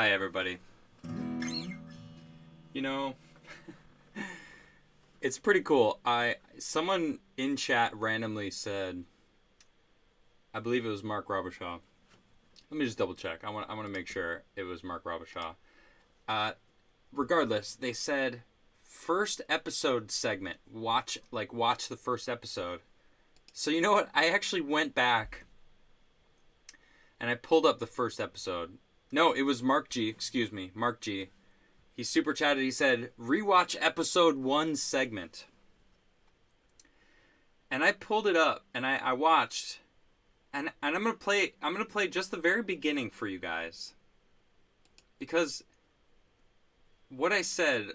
Hi, everybody. You know, it's pretty cool. Someone in chat randomly said, I believe it was Mark Robichaud. Let me just double check. I want to make sure it was Mark Robichaud. Regardless, they said first episode segment. Watch the first episode. So you know what? I actually went back and I pulled up the first episode. No, it was Mark G. Excuse me, Mark G. He super chatted. He said, "Rewatch episode 1 segment." And I pulled it up and I watched, and I'm gonna play just the very beginning for you guys, because what I said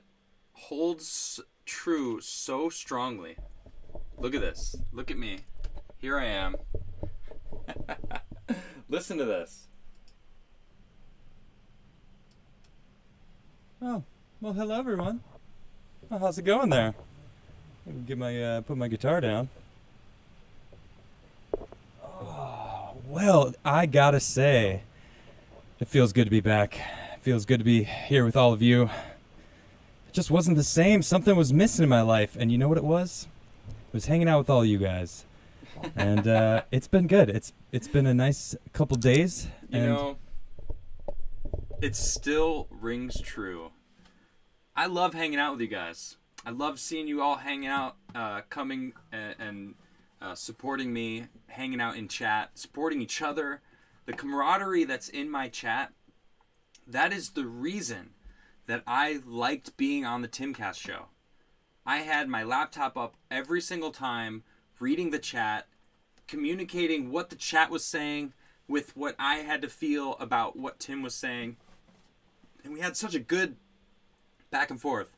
holds true so strongly. Look at this. Look at me. Here I am. Listen to this. Oh, well, hello everyone. Oh, how's it going there? Get my put my guitar down. Oh, well, I gotta say, it feels good to be back. It feels good to be here with all of you. It just wasn't the same. Something was missing in my life, and you know what it was? It was hanging out with all you guys, and it's been good. It's been a nice couple days. It still rings true. I love hanging out with you guys. I love seeing you all hanging out, coming and supporting me, hanging out in chat, supporting each other. The camaraderie that's in my chat, that is the reason that I liked being on the Timcast show. I had my laptop up every single time, reading the chat, communicating what the chat was saying with what I had to feel about what Tim was saying. And we had such a good back and forth.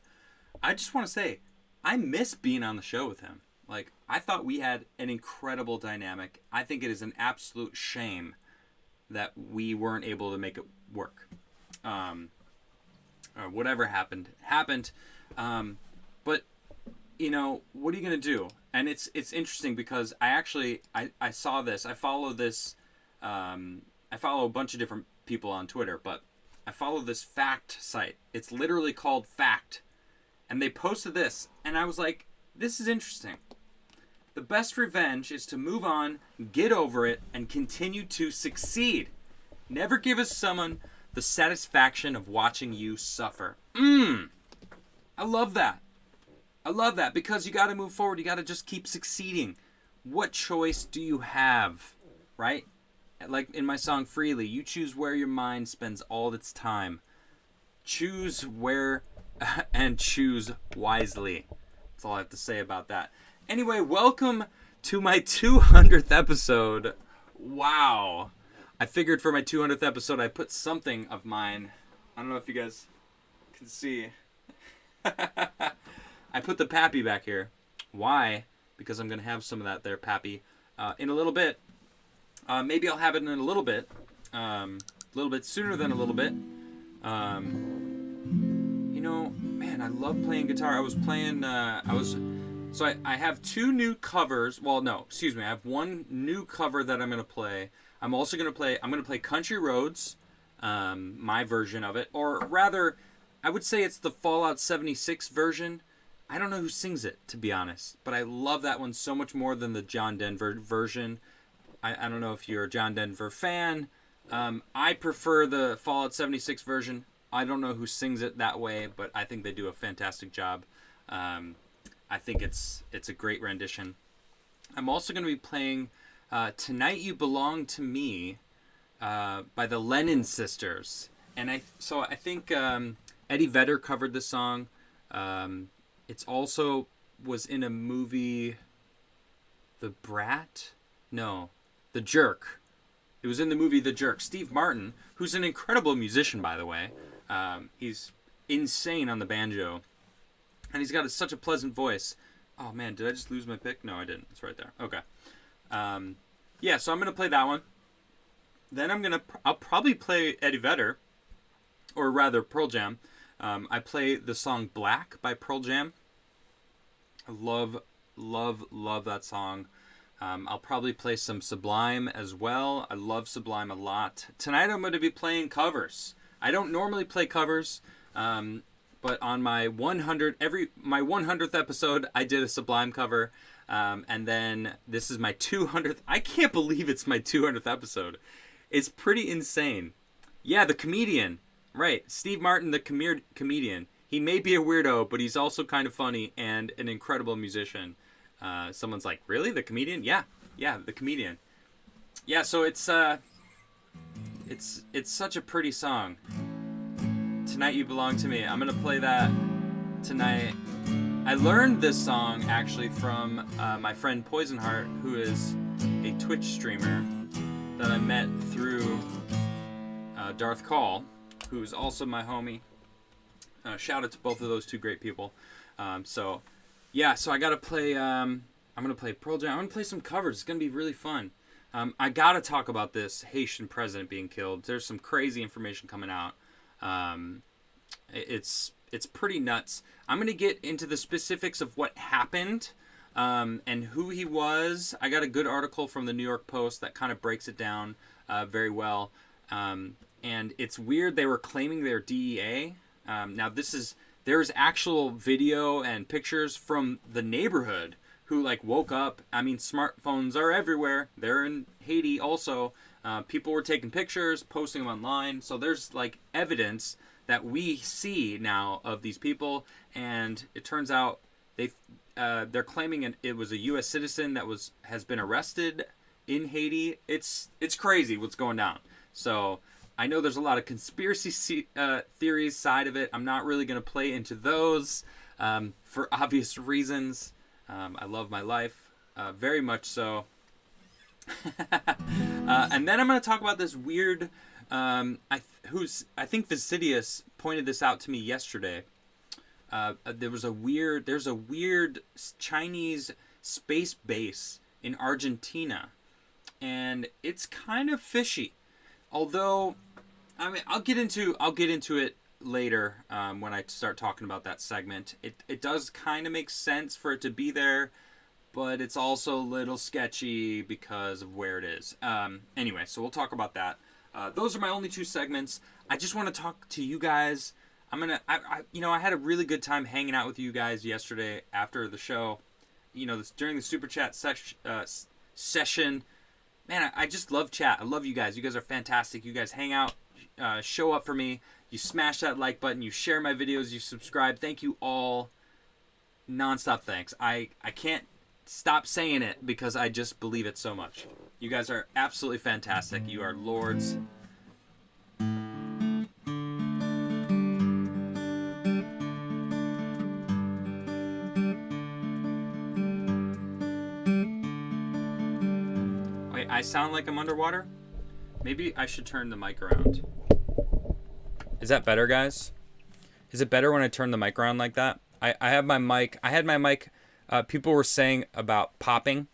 I just want to say, I miss being on the show with him. Like, I thought we had an incredible dynamic. I think it is an absolute shame that we weren't able to make it work. Or whatever happened. But, you know, what are you going to do? And it's interesting because I saw this. I follow this. I follow a bunch of different people on Twitter, but I follow this fact site. It's literally called Fact. And they posted this, and I was like, this is interesting. The best revenge is to move on, get over it, and continue to succeed. Never give someone the satisfaction of watching you suffer. I love that. I love that, because you got to move forward. You got to just keep succeeding. What choice do you have, right? Like in my song Freely, you choose where your mind spends all its time. Choose where and choose wisely. That's all I have to say about that. Anyway, welcome to my 200th episode. Wow. I figured for my 200th episode I put something of mine. I don't know if you guys can see. I put the Pappy back here. Why? Because I'm going to have some of that there, Pappy, in a little bit. Maybe I'll have it in a little bit sooner than a little bit. You know, man, I love playing guitar. I was playing, so I have two new covers. Well, no, excuse me. I have one new cover that I'm going to play. I'm going to play Country Roads, my version of it. Or rather, I would say it's the Fallout 76 version. I don't know who sings it, to be honest. But I love that one so much more than the John Denver version. I don't know if you're a John Denver fan. I prefer the Fallout 76 version. I don't know who sings it that way, but I think they do a fantastic job. I think it's a great rendition. I'm also going to be playing Tonight You Belong to Me by the Lennon Sisters. And I think Eddie Vedder covered this song. It's also was in a movie, The Brat? No. The Jerk. It was in the movie The Jerk. Steve Martin, who's an incredible musician, by the way. He's insane on the banjo. And he's got such a pleasant voice. Oh, man, did I just lose my pick? No, I didn't. It's right there. Okay. Yeah, so I'm going to play that one. Then I'll probably play Eddie Vedder, or rather Pearl Jam. I play the song Black by Pearl Jam. I love that song. I'll probably play some Sublime as well. I love Sublime a lot. Tonight I'm going to be playing covers. I don't normally play covers, but on my 100th episode, I did a Sublime cover, and then this is my 200th. I can't believe it's my 200th episode. It's pretty insane. Yeah, the comedian, right? Steve Martin, the comedian. He may be a weirdo, but he's also kind of funny and an incredible musician. Someone's like, really, the comedian? Yeah, the comedian. Yeah, so it's such a pretty song. Tonight You Belong to Me. I'm gonna play that tonight. I learned this song actually from my friend Poisonheart, who is a Twitch streamer that I met through Darth Call, who's also my homie. Shout out to both of those two great people. So I gotta play. I'm gonna play Pearl Jam. I'm gonna play some covers. It's gonna be really fun. I gotta talk about this Haitian president being killed. There's some crazy information coming out. It's pretty nuts. I'm gonna get into the specifics of what happened and who he was. I got a good article from the New York Post that kind of breaks it down very well. And it's weird they were claiming their DEA. Now there's actual video and pictures from the neighborhood who like woke up. I mean, smartphones are everywhere. They're in Haiti also. People were taking pictures, posting them online. So there's like evidence that we see now of these people, and it turns out they're claiming it was a U.S. citizen that has been arrested in Haiti. It's crazy what's going down. So I know there's a lot of conspiracy theories side of it. I'm not really going to play into those for obvious reasons. I love my life very much so. And then I'm going to talk about this weird. I think Vicidius pointed this out to me yesterday. There's a weird Chinese space base in Argentina, and it's kind of fishy. Although, I mean, I'll get into it later when I start talking about that segment. It does kind of make sense for it to be there, but it's also a little sketchy because of where it is. Anyway, so we'll talk about that. Those are my only two segments. I just want to talk to you guys. I had a really good time hanging out with you guys yesterday after the show. During the super chat session. Man, I just love chat. I love you guys. You guys are fantastic. You guys hang out, show up for me. You smash that like button. You share my videos. You subscribe. Thank you all. Nonstop thanks. I can't stop saying it because I just believe it so much. You guys are absolutely fantastic. You are lords. Wait, I sound like I'm underwater? Maybe I should turn the mic around. Is that better, guys? Is it better when I turn the mic around like that? I have my mic. I had my mic. People were saying about popping,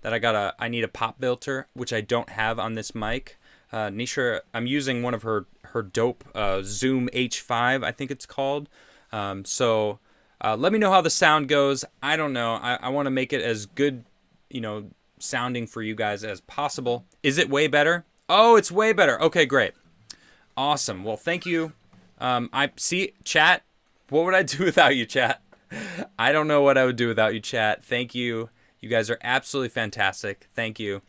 that I need a pop filter, which I don't have on this mic. Nisha, I'm using one of her dope Zoom H5, I think it's called. So let me know how the sound goes. I don't know. I want to make it as good, sounding for you guys as possible. Is it way better? Oh, it's way better. Okay, great. Awesome. Well, thank you. I see, chat. What would I do without you, chat? I don't know what I would do without you, chat. Thank you. You guys are absolutely fantastic. Thank you.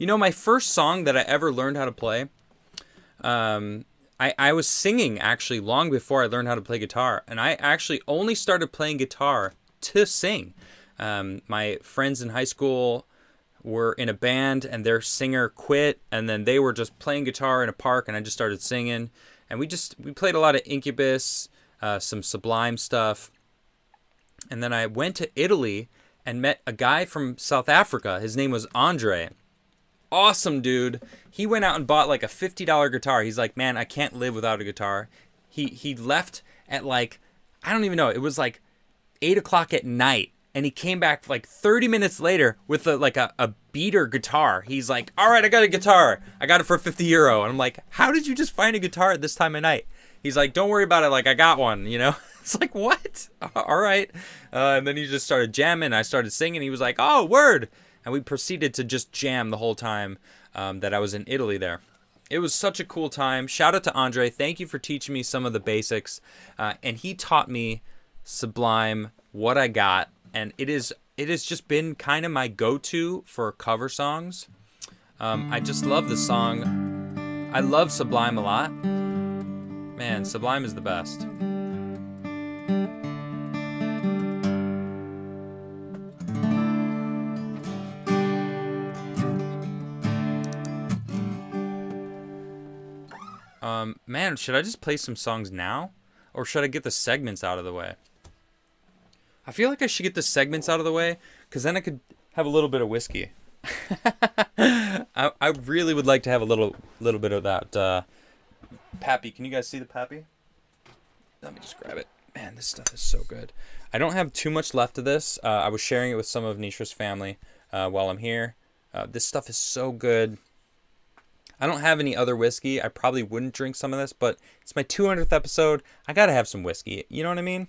My first song that I ever learned how to play, I was singing actually long before I learned how to play guitar. And I actually only started playing guitar to sing. My friends in high school were in a band and their singer quit, and then they were just playing guitar in a park, and I just started singing. And we played a lot of Incubus, some Sublime stuff. And then I went to Italy and met a guy from South Africa. His name was Andre. Awesome dude. He went out and bought like a $50 guitar. He's like, man, I can't live without a guitar. He left at like, I don't even know. It was like 8 o'clock at night. And he came back like 30 minutes later with a beater guitar. He's like, all right, I got a guitar. I got it for €50. And I'm like, how did you just find a guitar at this time of night? He's like, don't worry about it. Like, I got one, It's like, what? All right. And then he just started jamming. I started singing. He was like, oh, word. And we proceeded to just jam the whole time that I was in Italy there. it was such a cool time. Shout out to Andre. Thank you for teaching me some of the basics. And he taught me Sublime, What I Got. And it has just been kind of my go-to for cover songs. I just love the song. I love Sublime a lot. Man, Sublime is the best. Man, should I just play some songs now? Or should I get the segments out of the way? I feel like I should get the segments out of the way, because then I could have a little bit of whiskey. I really would like to have a little bit of that Pappy. Can you guys see the Pappy? Let me just grab it. Man, this stuff is so good. I don't have too much left of this. I was sharing it with some of Nisha's family while I'm here. This stuff is so good. I don't have any other whiskey. I probably wouldn't drink some of this, but it's my 200th episode. I gotta have some whiskey. You know what I mean?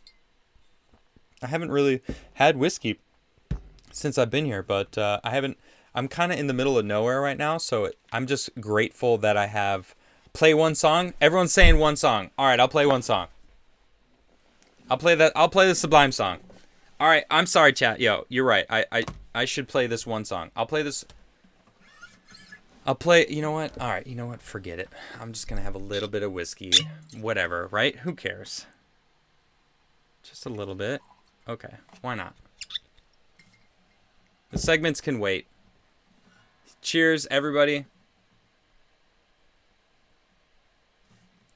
I haven't really had whiskey since I've been here, but I haven't. I'm kind of in the middle of nowhere right now, so I'm just grateful that I have. Play one song. Everyone's saying one song. All right, I'll play one song. I'll play the Sublime song. All right, I'm sorry, chat. Yo, you're right. I should play this one song. I'll play this. You know what? All right, you know what? Forget it. I'm just going to have a little bit of whiskey. Whatever, right? Who cares? Just a little bit. Okay, why not? The segments can wait. Cheers, everybody.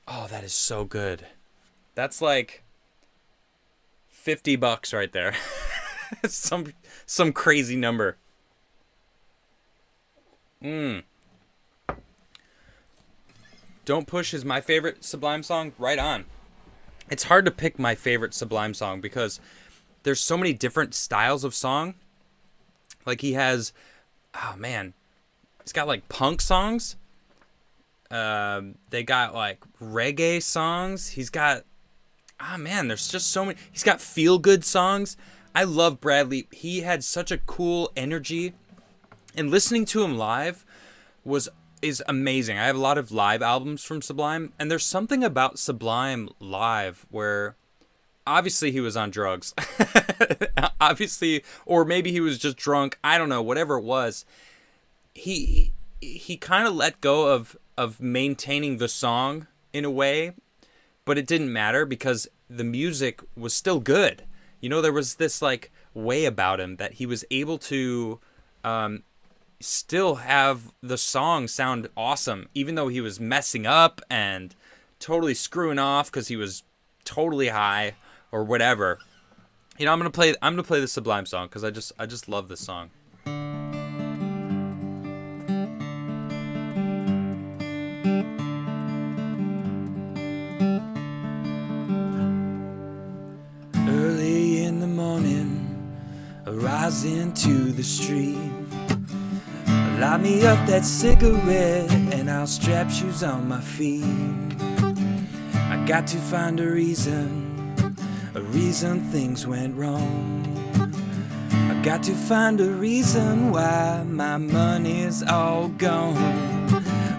Oh, that is so good. That's like $50 right there. some crazy number. Don't Push is my favorite Sublime song. Right on. It's hard to pick my favorite Sublime song because there's so many different styles of song. Like he has, oh man, he's got like punk songs. They got like reggae songs. He's got, man, there's just so many. He's got feel good songs. I love Bradley. He had such a cool energy, and listening to him live is amazing. I have a lot of live albums from Sublime, and there's something about Sublime live where obviously he was on drugs. Obviously, or maybe he was just drunk. I don't know, whatever it was. He kind of let go of maintaining the song in a way, but it didn't matter because the music was still good. You know, there was this like way about him that he was able to still have the song sound awesome, even though he was messing up and totally screwing off because he was totally high or whatever. You know, I'm gonna play the Sublime song because I just love this song. Early in the morning, I rise into the street. Light me up that cigarette and I'll strap shoes on my feet. I got to find a reason things went wrong. I got to find a reason why my money's all gone.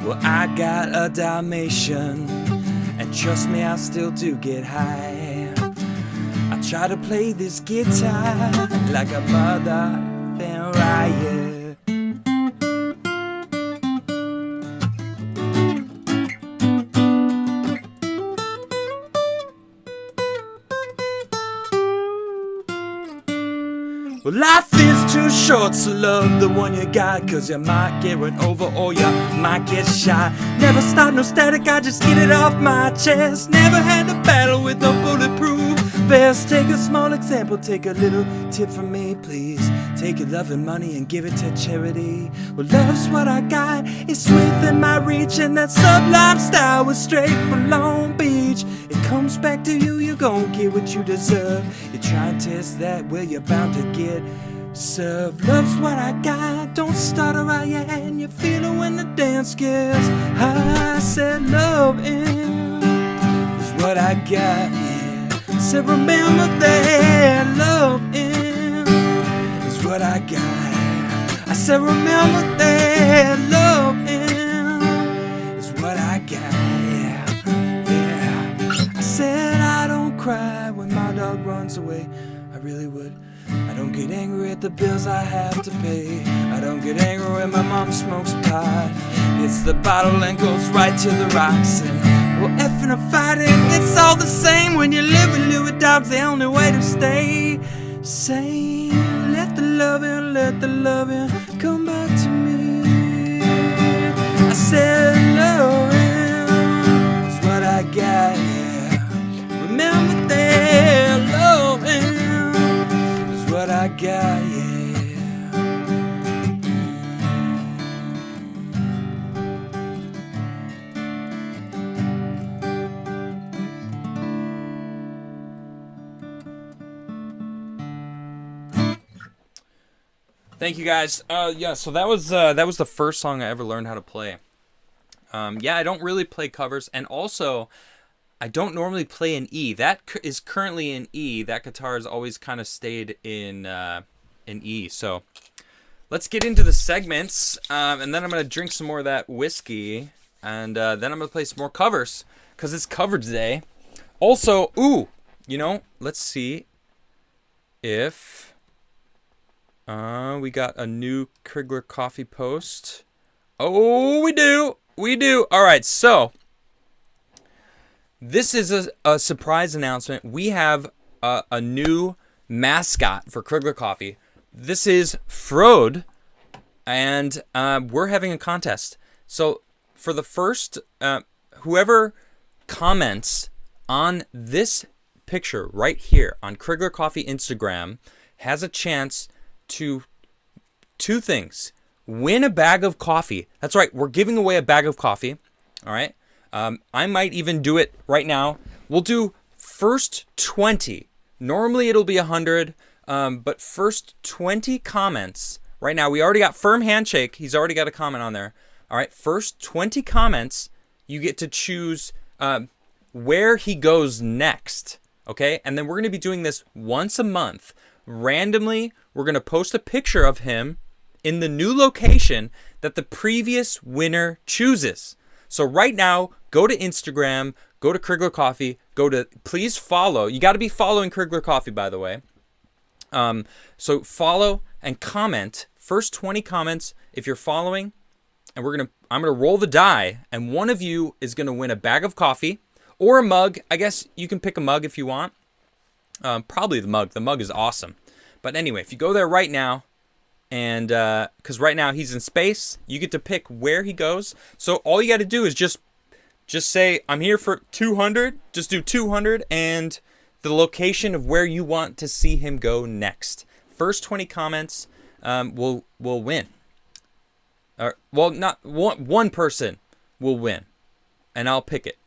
Well, I got a Dalmatian, and trust me, I still do get high. I try to play this guitar like a mother then riot. Well, life is too short, so love the one you got, cause you might get run over or you might get shot. Never start no static, I just get it off my chest. Never had a battle with no bulletproof vest. Take a small example, take a little tip from me, please. Take your love and money and give it to charity. Well, love's what I got, it's within my reach, and that Sublime style was straight from Long Beach. It comes back to you, you gon' get what you deserve. You try and test that, well, you're bound to get served. Love's what I got, don't stutter out your hand. You feel it when the dance gets high. I said love is what I got, yeah. I said remember that love is what I got. I said remember that love is cry when my dog runs away. I really would. I don't get angry at the bills I have to pay. I don't get angry when my mom smokes pot. Hits the bottle and goes right to the rocks. And well, effing or fighting, it's all the same. When you live with dogs, the only way to stay sane. Let the loving come back to me. I said loving is what I got, yeah. Remember that loving is what I got, yeah. Thank you guys. Yeah, so that was the first song I ever learned how to play. Yeah, I don't really play covers, and also I don't normally play in E. That is currently in E. That guitar has always kind of stayed in E. So let's get into the segments, and then I'm gonna drink some more of that whiskey, and then I'm gonna play some more covers because it's cover day. Also, let's see if. We got a new Crigler coffee post. Oh, we do. All right, so this is a surprise announcement. We have a new mascot for Crigler Coffee. This is Frode, and we're having a contest. So for the first, whoever comments on this picture right here on Crigler Coffee Instagram has a chance to two things. Win a bag of coffee. That's right, we're giving away a bag of coffee. All right. I might even do it right now. We'll do first 20. Normally it'll be 100, but first 20 comments. Right now, we already got firm handshake. He's already got a comment on there. All right, first 20 comments, you get to choose where he goes next. Okay, and then we're going to be doing this once a month. Randomly, we're going to post a picture of him in the new location that the previous winner chooses. So right now, go to Instagram, go to Crigler Coffee, please follow. You got to be following Crigler Coffee, by the way. So follow and comment. First 20 comments if you're following, and I'm gonna roll the die, and one of you is gonna win a bag of coffee or a mug. I guess you can pick a mug if you want. Probably the mug. The mug is awesome. But anyway, if you go there right now, and because right now he's in space, you get to pick where he goes. So all you got to do is just say, I'm here for 200. Just do 200 and the location of where you want to see him go next. First 20 comments will win. Well, not one person will win, and I'll pick it.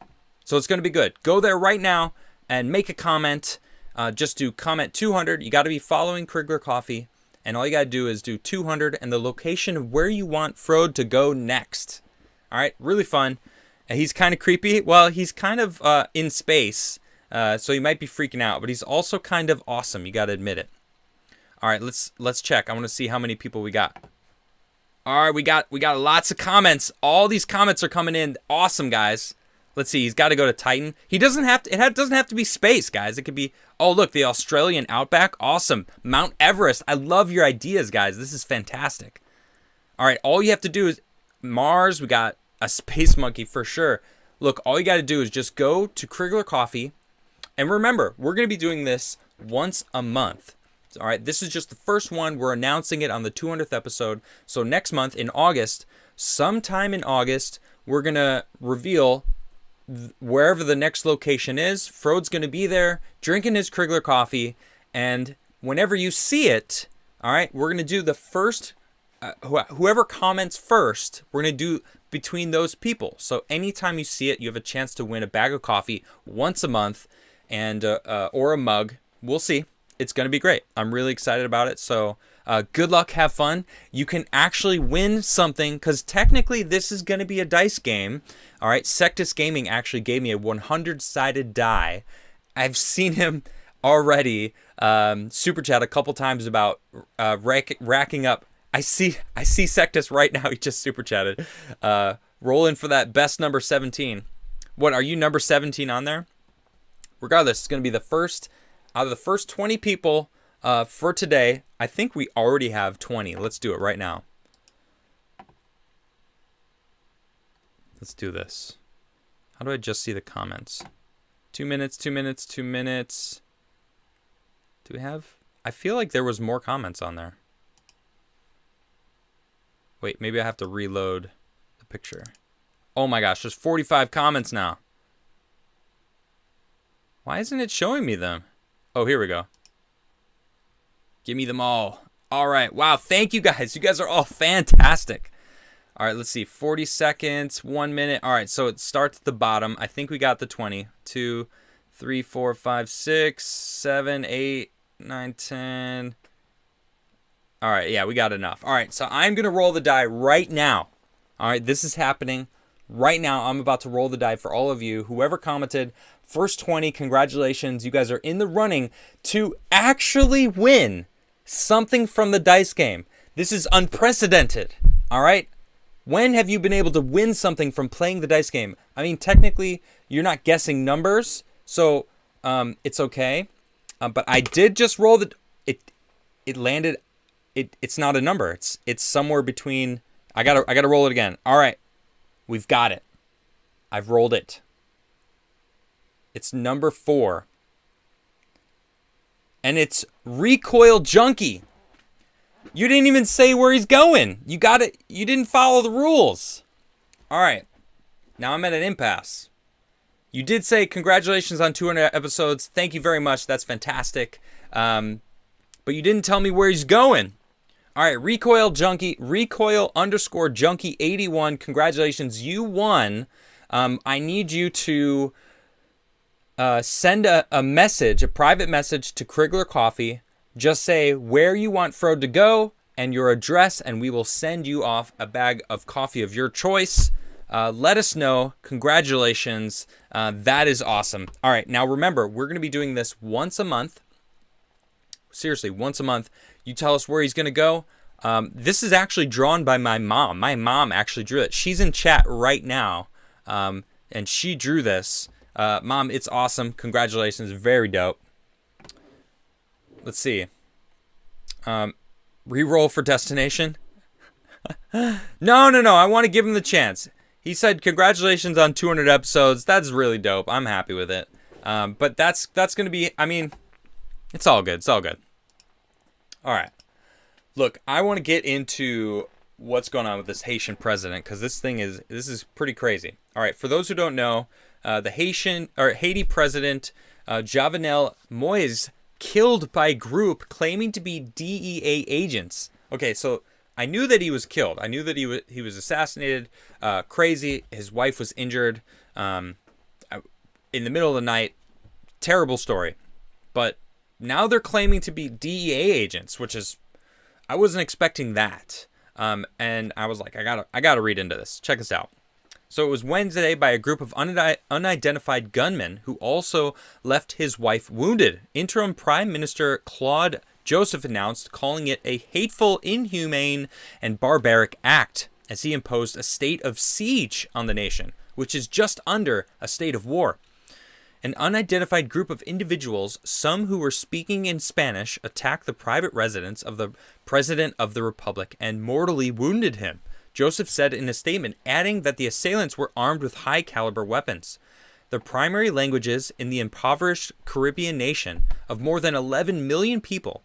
So it's going to be good. Go there right now and make a comment. Just do comment 200. You got to be following Crigler Coffee, and all you got to do is do 200 and the location of where you want Frode to go next. All right, really fun. And he's kind of creepy. Well, he's kind of in space, so he might be freaking out, but he's also kind of awesome. You got to admit it. All right, let's check. I want to see how many people we got. All right, we got lots of comments. All these comments are coming in. Awesome, guys. Let's see. He's got to go to Titan. He doesn't have to. It doesn't have to be space, guys. It could be. Oh, look, the Australian outback. Awesome. Mount Everest. I love your ideas, guys. This is fantastic. All right, all you have to do is Mars. We got a space monkey for sure. Look, all you got to do is just go to Crigler Coffee, and remember, we're going to be doing this once a month. All right, this is just the first one. We're announcing it on the 200th episode. So next month in August, sometime in August, we're going to reveal wherever the next location is. Frode's going to be there drinking his Crigler coffee. And whenever you see it, all right, we're going to do the first, whoever comments first, we're going to do between those people. So anytime you see it, you have a chance to win a bag of coffee once a month and or a mug. We'll see. It's going to be great. I'm really excited about it. So good luck. Have fun. You can actually win something because technically this is going to be a dice game. All right. Sectus Gaming actually gave me a 100-sided die. I've seen him already super chat a couple times about racking up. I see Sectus right now. He just super chatted. Roll in for that best number 17. What, are you number 17 on there? regardless, it's going to be the first out of the first 20 people for today. I think we already have 20. Let's do it right now. Let's do this. How do I just see the comments? 2 minutes, 2 minutes, 2 minutes. Do we have? I feel like there was more comments on there. Wait, maybe I have to reload the picture. Oh my gosh, there's 45 comments now. Why isn't it showing me them? Oh, here we go. Give me them all. All right. Wow, thank you guys. You guys are all fantastic. All right, let's see. 40 seconds, 1 minute. All right, so it starts at the bottom. I think we got the 20. 2, 3, 4, 5, 6, 7, 8, 9, 10. All right, yeah, we got enough. All right, so I'm going to roll the die right now. All right, this is happening right now. I'm about to roll the die for all of you. Whoever commented, first 20, congratulations. You guys are in the running to actually win something from the dice game. This is unprecedented, all right? When have you been able to win something from playing the dice game? I mean, technically, you're not guessing numbers, so it's okay. But I did just roll the... It landed... It's not a number. It's somewhere between... I gotta roll it again. All right. We've got it. I've rolled it. It's number 4. And it's Recoil Junkie. You didn't even say where he's going. You got it. You didn't follow the rules. All right. Now I'm at an impasse. You did say congratulations on 200 episodes. Thank you very much. That's fantastic. But you didn't tell me where he's going. All right, Recoil Junkie, Recoil_Junkie81. Congratulations, you won. I need you to send a message, a private message to Crigler Coffee. Just say where you want Frode to go and your address, and we will send you off a bag of coffee of your choice. Let us know. Congratulations. That is awesome. All right, now remember, we're going to be doing this once a month. Seriously, once a month. You tell us where he's going to go. This is actually drawn by my mom. My mom actually drew it. She's in chat right now, and she drew this. Mom, it's awesome. Congratulations. Very dope. Let's see. Reroll for destination. No. I want to give him the chance. He said, congratulations on 200 episodes. That's really dope. I'm happy with it. But that's going to be, I mean, it's all good. It's all good. All right. Look, I want to get into what's going on with this Haitian president, because this is pretty crazy. All right. For those who don't know, the Haiti president, Jovenel Moise, killed by a group claiming to be DEA agents. Okay, so I knew that he was killed. I knew that he was assassinated. Crazy. His wife was injured in the middle of the night. Terrible story. But now they're claiming to be DEA agents, which is, I wasn't expecting that. And I was like, I gotta read into this. Check this out. So it was Wednesday by a group of unidentified gunmen who also left his wife wounded. Interim Prime Minister Claude Joseph announced, calling it a hateful, inhumane, and barbaric act, as he imposed a state of siege on the nation, which is just under a state of war. An unidentified group of individuals, some who were speaking in Spanish, attacked the private residence of the President of the Republic and mortally wounded him, Joseph said in a statement, adding that the assailants were armed with high-caliber weapons. The primary languages in the impoverished Caribbean nation of more than 11 million people,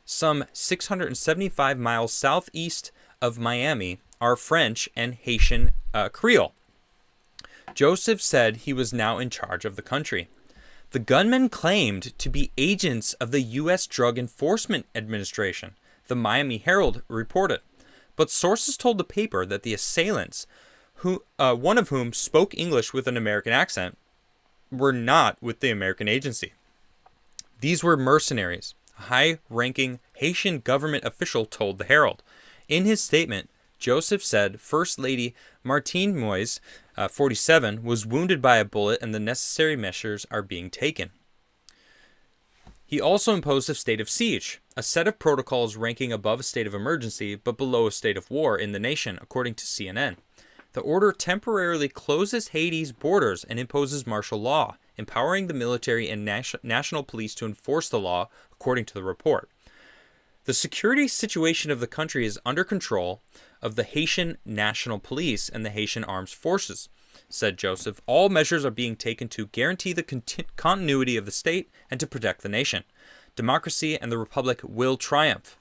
some 675 miles southeast of Miami, are French and Haitian Creole. Joseph said he was now in charge of the country. The gunmen claimed to be agents of the U.S. Drug Enforcement Administration, the Miami Herald reported. But sources told the paper that the assailants, one of whom spoke English with an American accent, were not with the American agency. These were mercenaries, a high-ranking Haitian government official told the Herald. In his statement, Joseph said First Lady Martine Moise, 47, was wounded by a bullet and the necessary measures are being taken. He also imposed a state of siege, a set of protocols ranking above a state of emergency but below a state of war in the nation, according to CNN. The order temporarily closes Haiti's borders and imposes martial law, empowering the military and national police to enforce the law, according to the report. The security situation of the country is under control of the Haitian National Police and the Haitian Armed Forces, said Joseph. All measures are being taken to guarantee the continuity of the state and to protect the nation. Democracy and the republic will triumph.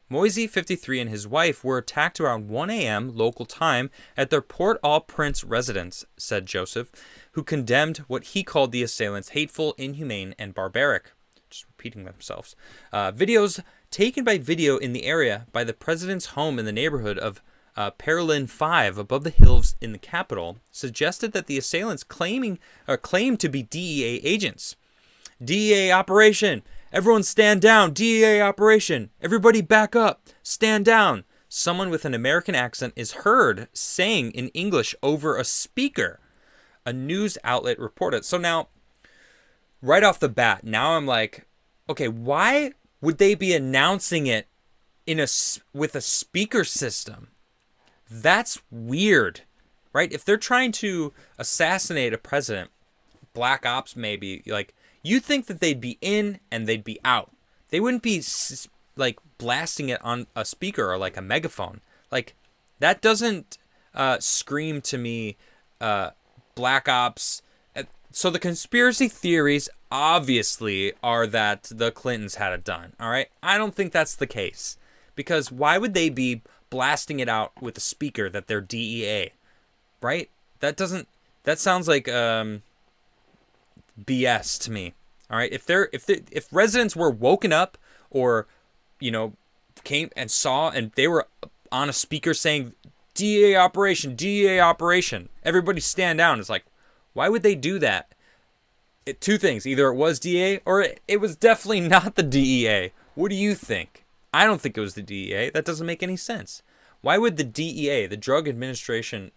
Moise, 53, and his wife were attacked around 1 a.m. local time at their Port-au-Prince residence, said Joseph, who condemned what he called the assailants hateful, inhumane, and barbaric. Just repeating themselves. Videos taken by video in the area by the president's home in the neighborhood of Perlin 5 above the hills in the capital suggested that the assailants claimed to be DEA agents. DEA operation! Everyone stand down! DEA operation! Everybody back up! Stand down! Someone with an American accent is heard saying in English over a speaker, a news outlet reported. So now, right off the bat, now I'm like, okay, why would they be announcing it with a speaker system? That's weird, right? If they're trying to assassinate a president, black ops maybe, like, you think that they'd be in and they'd be out. They wouldn't be like blasting it on a speaker or like a megaphone. Like, that doesn't scream to me black ops. So the conspiracy theories obviously are that the Clintons had it done. All right, I don't think that's the case, because why would they be blasting it out with a speaker that they're DEA, right? That sounds like BS to me. All right, if residents were woken up or, came and saw and they were on a speaker saying DEA operation, everybody stand down. It's like, why would they do that? Two things: either it was DEA or it was definitely not the DEA. What do you think? I don't think it was the DEA. That doesn't make any sense. Why would the DEA, the Drug Enforcement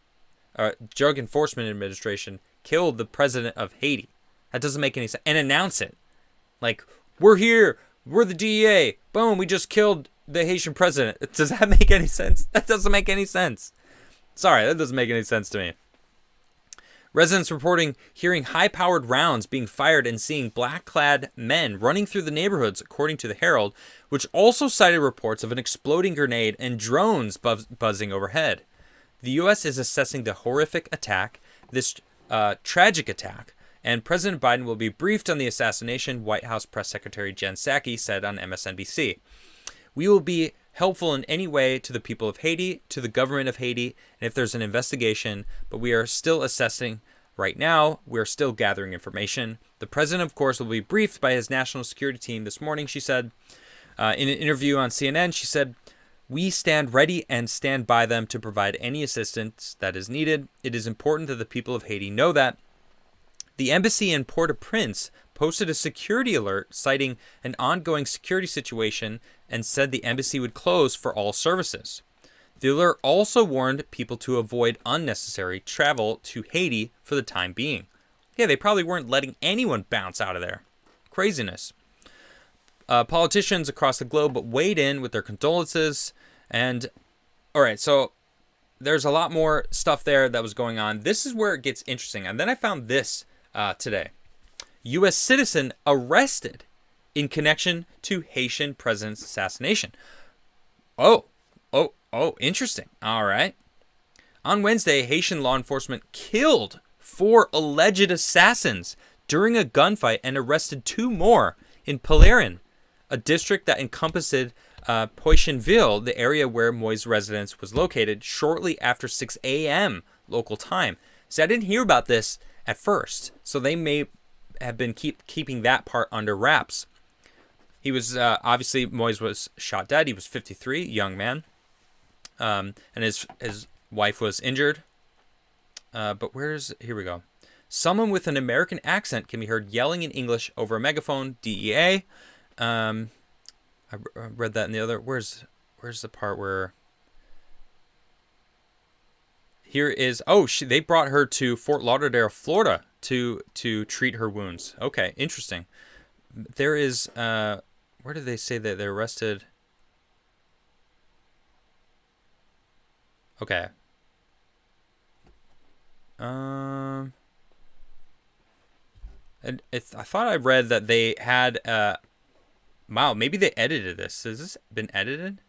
Administration, kill the president of Haiti? That doesn't make any sense. And announce it. Like, we're here. We're the DEA. Boom, we just killed the Haitian president. Does that make any sense? That doesn't make any sense. Sorry, that doesn't make any sense to me. Residents reporting hearing high-powered rounds being fired and seeing black-clad men running through the neighborhoods, according to the Herald, which also cited reports of an exploding grenade and drones buzzing overhead. The U.S. is assessing the horrific attack, this tragic attack, and President Biden will be briefed on the assassination, White House Press Secretary Jen Psaki said on MSNBC. We will be helpful in any way to the people of Haiti, to the government of Haiti, and if there's an investigation, but we are still assessing right now. We're still gathering information. The president, of course, will be briefed by his national security team this morning, she said. In an interview on CNN, she said, "We stand ready and stand by them to provide any assistance that is needed. It is important that the people of Haiti know that." The embassy in Port-au-Prince posted a security alert citing an ongoing security situation and said the embassy would close for all services. The alert also warned people to avoid unnecessary travel to Haiti for the time being. Yeah, they probably weren't letting anyone bounce out of there. Craziness. Politicians across the globe weighed in with their condolences. And, all right, so there's a lot more stuff there that was going on. This is where it gets interesting. And then I found this today. U.S. citizen arrested in connection to Haitian president's assassination. Oh, interesting. All right. On Wednesday, Haitian law enforcement killed 4 alleged assassins during a gunfight and arrested 2 more in Pelerin, a district that encompassed Poichenville, the area where Moi's residence was located, shortly after 6 a.m. local time. See, I didn't hear about this at first, so they may have been keeping that part under wraps. He was, obviously, Moise was shot dead. He was 53, young man. And his wife was injured. But here we go. Someone with an American accent can be heard yelling in English over a megaphone, DEA. I read that in the other, where's the part where, here is, they brought her to Fort Lauderdale, Florida to treat her wounds. Okay, interesting. There is, where did they say that they're arrested? Okay. And I thought I read that they had. Wow, maybe they edited this. Has this been edited?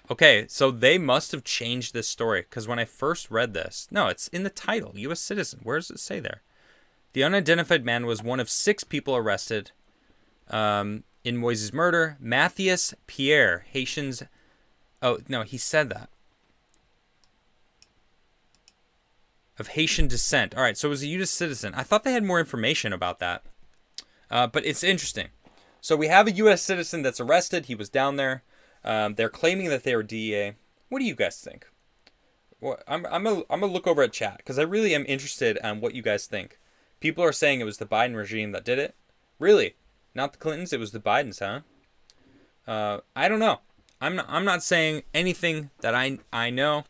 Okay, so they must have changed this story, because when I first read this, no, it's in the title, U.S. citizen. Where does it say there? The unidentified man was one of 6 people arrested in Moise's murder. Matthias Pierre, Haitians. Oh, no, he said that. Of Haitian descent. All right, so it was a U.S. citizen. I thought they had more information about that. But it's interesting. So we have a U.S. citizen that's arrested. He was down there. They're claiming that they were DEA. What do you guys think? Well, I'm gonna look over at chat because I really am interested in what you guys think. People are saying it was the Biden regime that did it. Really? Not the Clintons? It was the Bidens, huh? I don't know. I'm not saying anything that I know.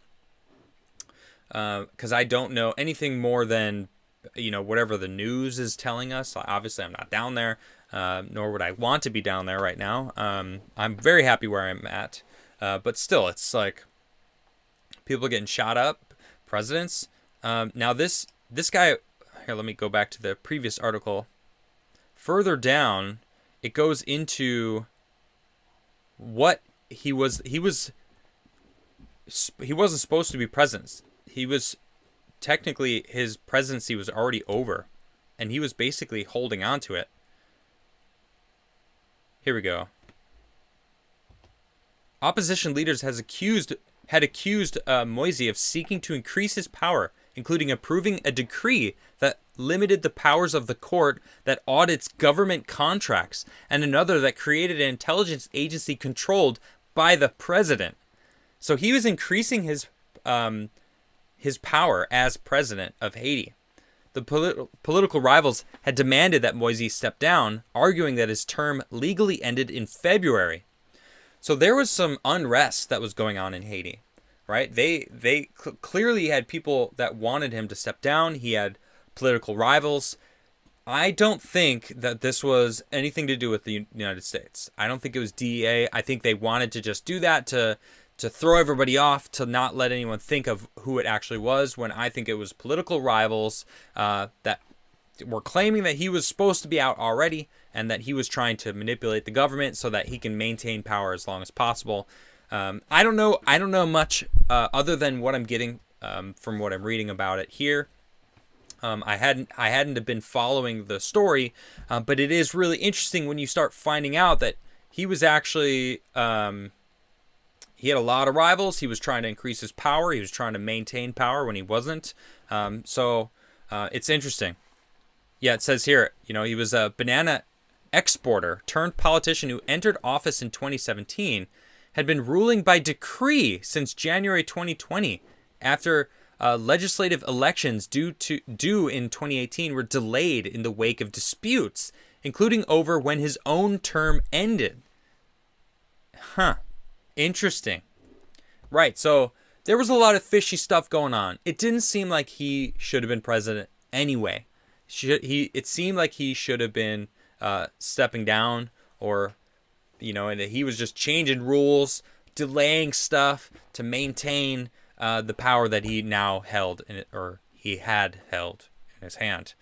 Because I don't know anything more than, whatever the news is telling us. Obviously, I'm not down there, nor would I want to be down there right now. I'm very happy where I'm at, but still, it's like people getting shot up, presidents. Now this guy here. Let me go back to the previous article. Further down, it goes into what he was. He wasn't supposed to be president. He was technically, his presidency was already over, and he was basically holding on to it. Here we go. Opposition leaders had accused Moise of seeking to increase his power, including approving a decree that limited the powers of the court that audits government contracts, and another that created an intelligence agency controlled by the president. So he was increasing his power as president of Haiti. The political rivals had demanded that Moise step down, arguing that his term legally ended in February. So there was some unrest that was going on in Haiti, right? They clearly had people that wanted him to step down. He had political rivals. I don't think that this was anything to do with the United States. I don't think it was DEA. I think they wanted to just do that to throw everybody off, to not let anyone think of who it actually was, when I think it was political rivals that were claiming that he was supposed to be out already and that he was trying to manipulate the government so that he can maintain power as long as possible. I don't know much other than what I'm getting from what I'm reading about it here. I hadn't been following the story, but it is really interesting when you start finding out that he was actually... he had a lot of rivals. He was trying to increase his power. He was trying to maintain power when he wasn't. So it's interesting. Yeah, it says here, he was a banana exporter turned politician who entered office in 2017, had been ruling by decree since January 2020 after legislative elections due in 2018 were delayed in the wake of disputes, including over when his own term ended. Huh. Interesting. Right, so there was a lot of fishy stuff going on. It didn't seem like he should have been president anyway. It seemed like he should have been stepping down, or, and he was just changing rules, delaying stuff to maintain the power that he now held, he had held in his hand.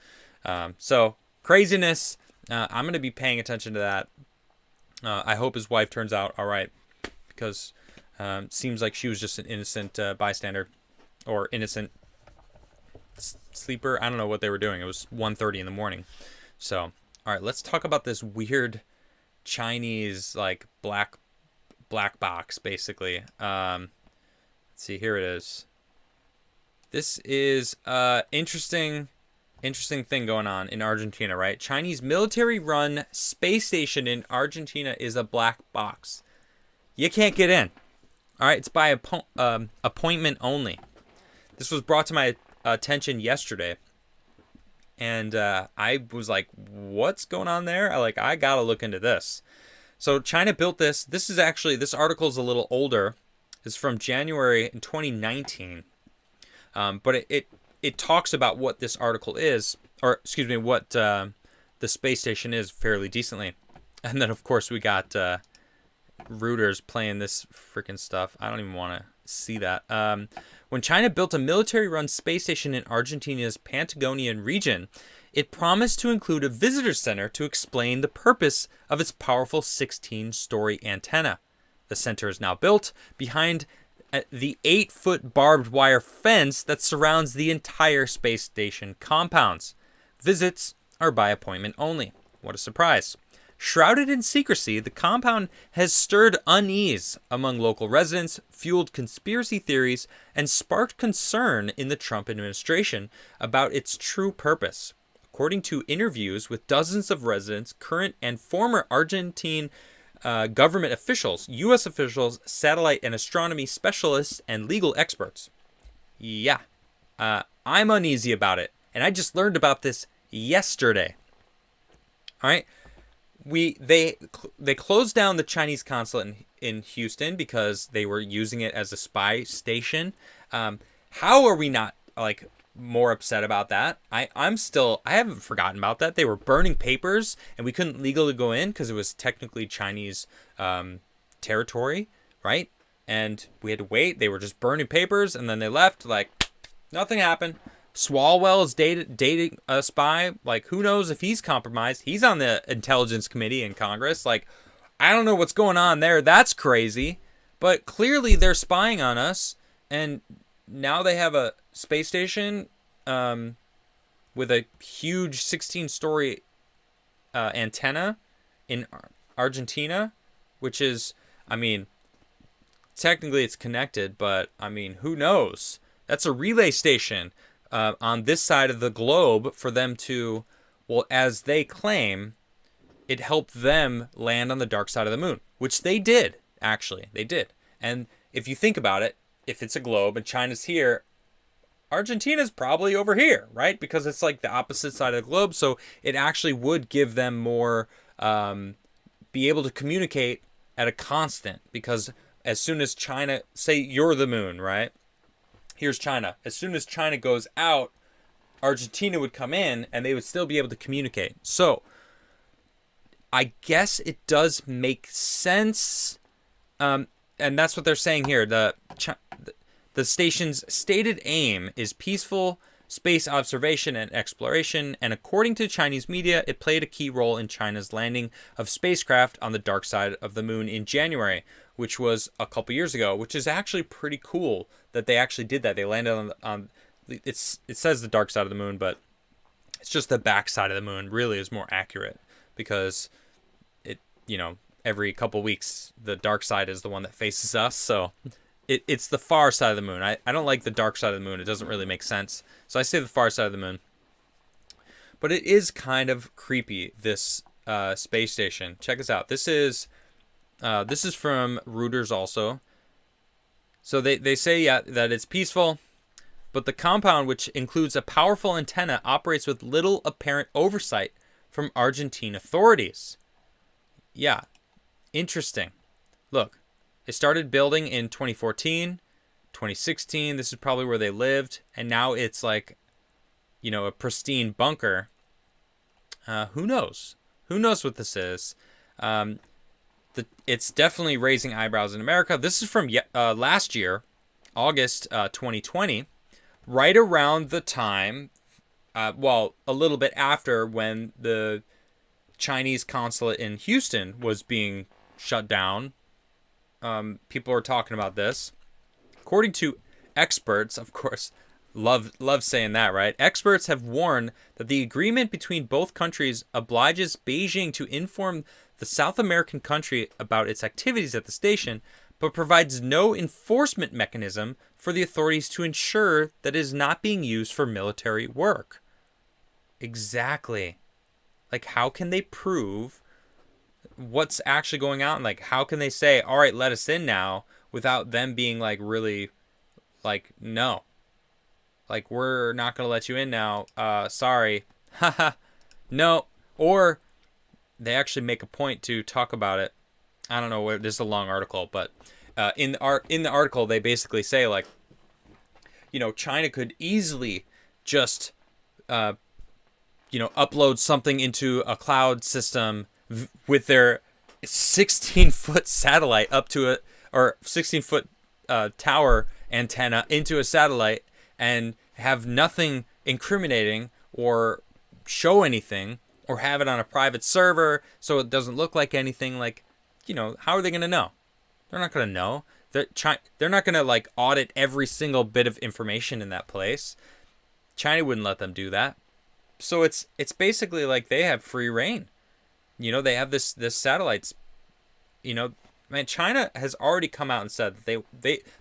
So, craziness. I'm going to be paying attention to that. I hope his wife turns out all right, because seems like she was just an innocent bystander, or innocent sleeper. I don't know what they were doing. It was 1:30 in the morning. So, all right, let's talk about this weird Chinese black box, basically. Let's see. Here it is. This is interesting thing going on in Argentina, right? Chinese military-run space station in Argentina is a black box. You can't get in. All right, it's by appointment only. This was brought to my attention yesterday, and I was like, "What's going on there?" I gotta look into this. So China built this. This article is a little older. It's from January in 2019, but it talks about what this article is, or excuse me, what the space station is fairly decently, and then of course we got. Reuters playing this freaking stuff. I don't even want to see that. When China built a military-run space station in Argentina's Patagonian region, it promised to include a visitor center to explain the purpose of its powerful 16-story antenna. The center is now built behind the 8-foot barbed wire fence that surrounds the entire space station compounds. Visits are by appointment only. What a surprise. Shrouded in secrecy, the compound has stirred unease among local residents, fueled conspiracy theories, and sparked concern in the Trump administration about its true purpose. According to interviews with dozens of residents, current and former Argentine government officials, U.S. officials, satellite and astronomy specialists, and legal experts. Yeah, I'm uneasy about it, and I just learned about this yesterday. All right, they closed down the Chinese consulate in Houston because they were using it as a spy station. How are we not like more upset about that? I haven't forgotten about that. They were burning papers and we couldn't legally go in because it was technically Chinese territory, right? And we had to wait. They were just burning papers and then they left. Like nothing happened. Swalwell is dating a spy. Like who knows if he's compromised? He's on the Intelligence Committee in Congress. Like I don't know what's going on there. That's crazy. But clearly they're spying on us, and now they have a space station with a huge 16-story antenna in Argentina, which is, I mean, technically it's connected, but I mean, who knows? That's a relay station on this side of the globe for them to, well, as they claim, it helped them land on the dark side of the moon, which they did, actually. They did. And if you think about it, if it's a globe and China's here, Argentina's probably over here, right? Because it's like the opposite side of the globe. So it actually would give them more, be able to communicate at a constant. Because as soon as China, say you're the moon, right? Here's China. As soon as China goes out, Argentina would come in and they would still be able to communicate. So I guess it does make sense. And that's what they're saying here. The station's stated aim is peaceful space observation and exploration, and according to Chinese media, it played a key role in China's landing of spacecraft on the dark side of the moon in January, which was a couple years ago, which is actually pretty cool that they actually did that. They landed on it says the dark side of the moon, but it's just the back side of the moon really is more accurate because it, every couple weeks, the dark side is the one that faces us, so it's the far side of the moon. I don't like the dark side of the moon. It doesn't really make sense. So I say the far side of the moon. But it is kind of creepy, this space station. Check this out. This is from Reuters also. So they say, yeah, that it's peaceful, but the compound, which includes a powerful antenna, operates with little apparent oversight from Argentine authorities. Yeah, interesting. Look. They started building in 2014, 2016. This is probably where they lived. And now it's like, a pristine bunker. Who knows? Who knows what this is? It's definitely raising eyebrows in America. This is from last year, August 2020, right around the time, a little bit after when the Chinese consulate in Houston was being shut down. People are talking about this. According to experts, of course, love saying that, right? Experts have warned that the agreement between both countries obliges Beijing to inform the South American country about its activities at the station, but provides no enforcement mechanism for the authorities to ensure that it is not being used for military work. Exactly. Like, how can they prove what's actually going on? Like, how can they say, all right, let us in now, without them being like really like, no, like, we're not going to let you in now. Sorry. Haha. No. Or they actually make a point to talk about it. I don't know, this is a long article, but in the article, they basically say, like, China could easily just, upload something into a cloud system with their 16-foot satellite up to it, or 16-foot tower antenna into a satellite and have nothing incriminating or show anything, or have it on a private server so it doesn't look like anything, like, how are they going to know? They're not going to know. They're not going to like audit every single bit of information in that place. China wouldn't let them do that. So it's basically like they have free reign. They have this satellites. Man, China has already come out and said that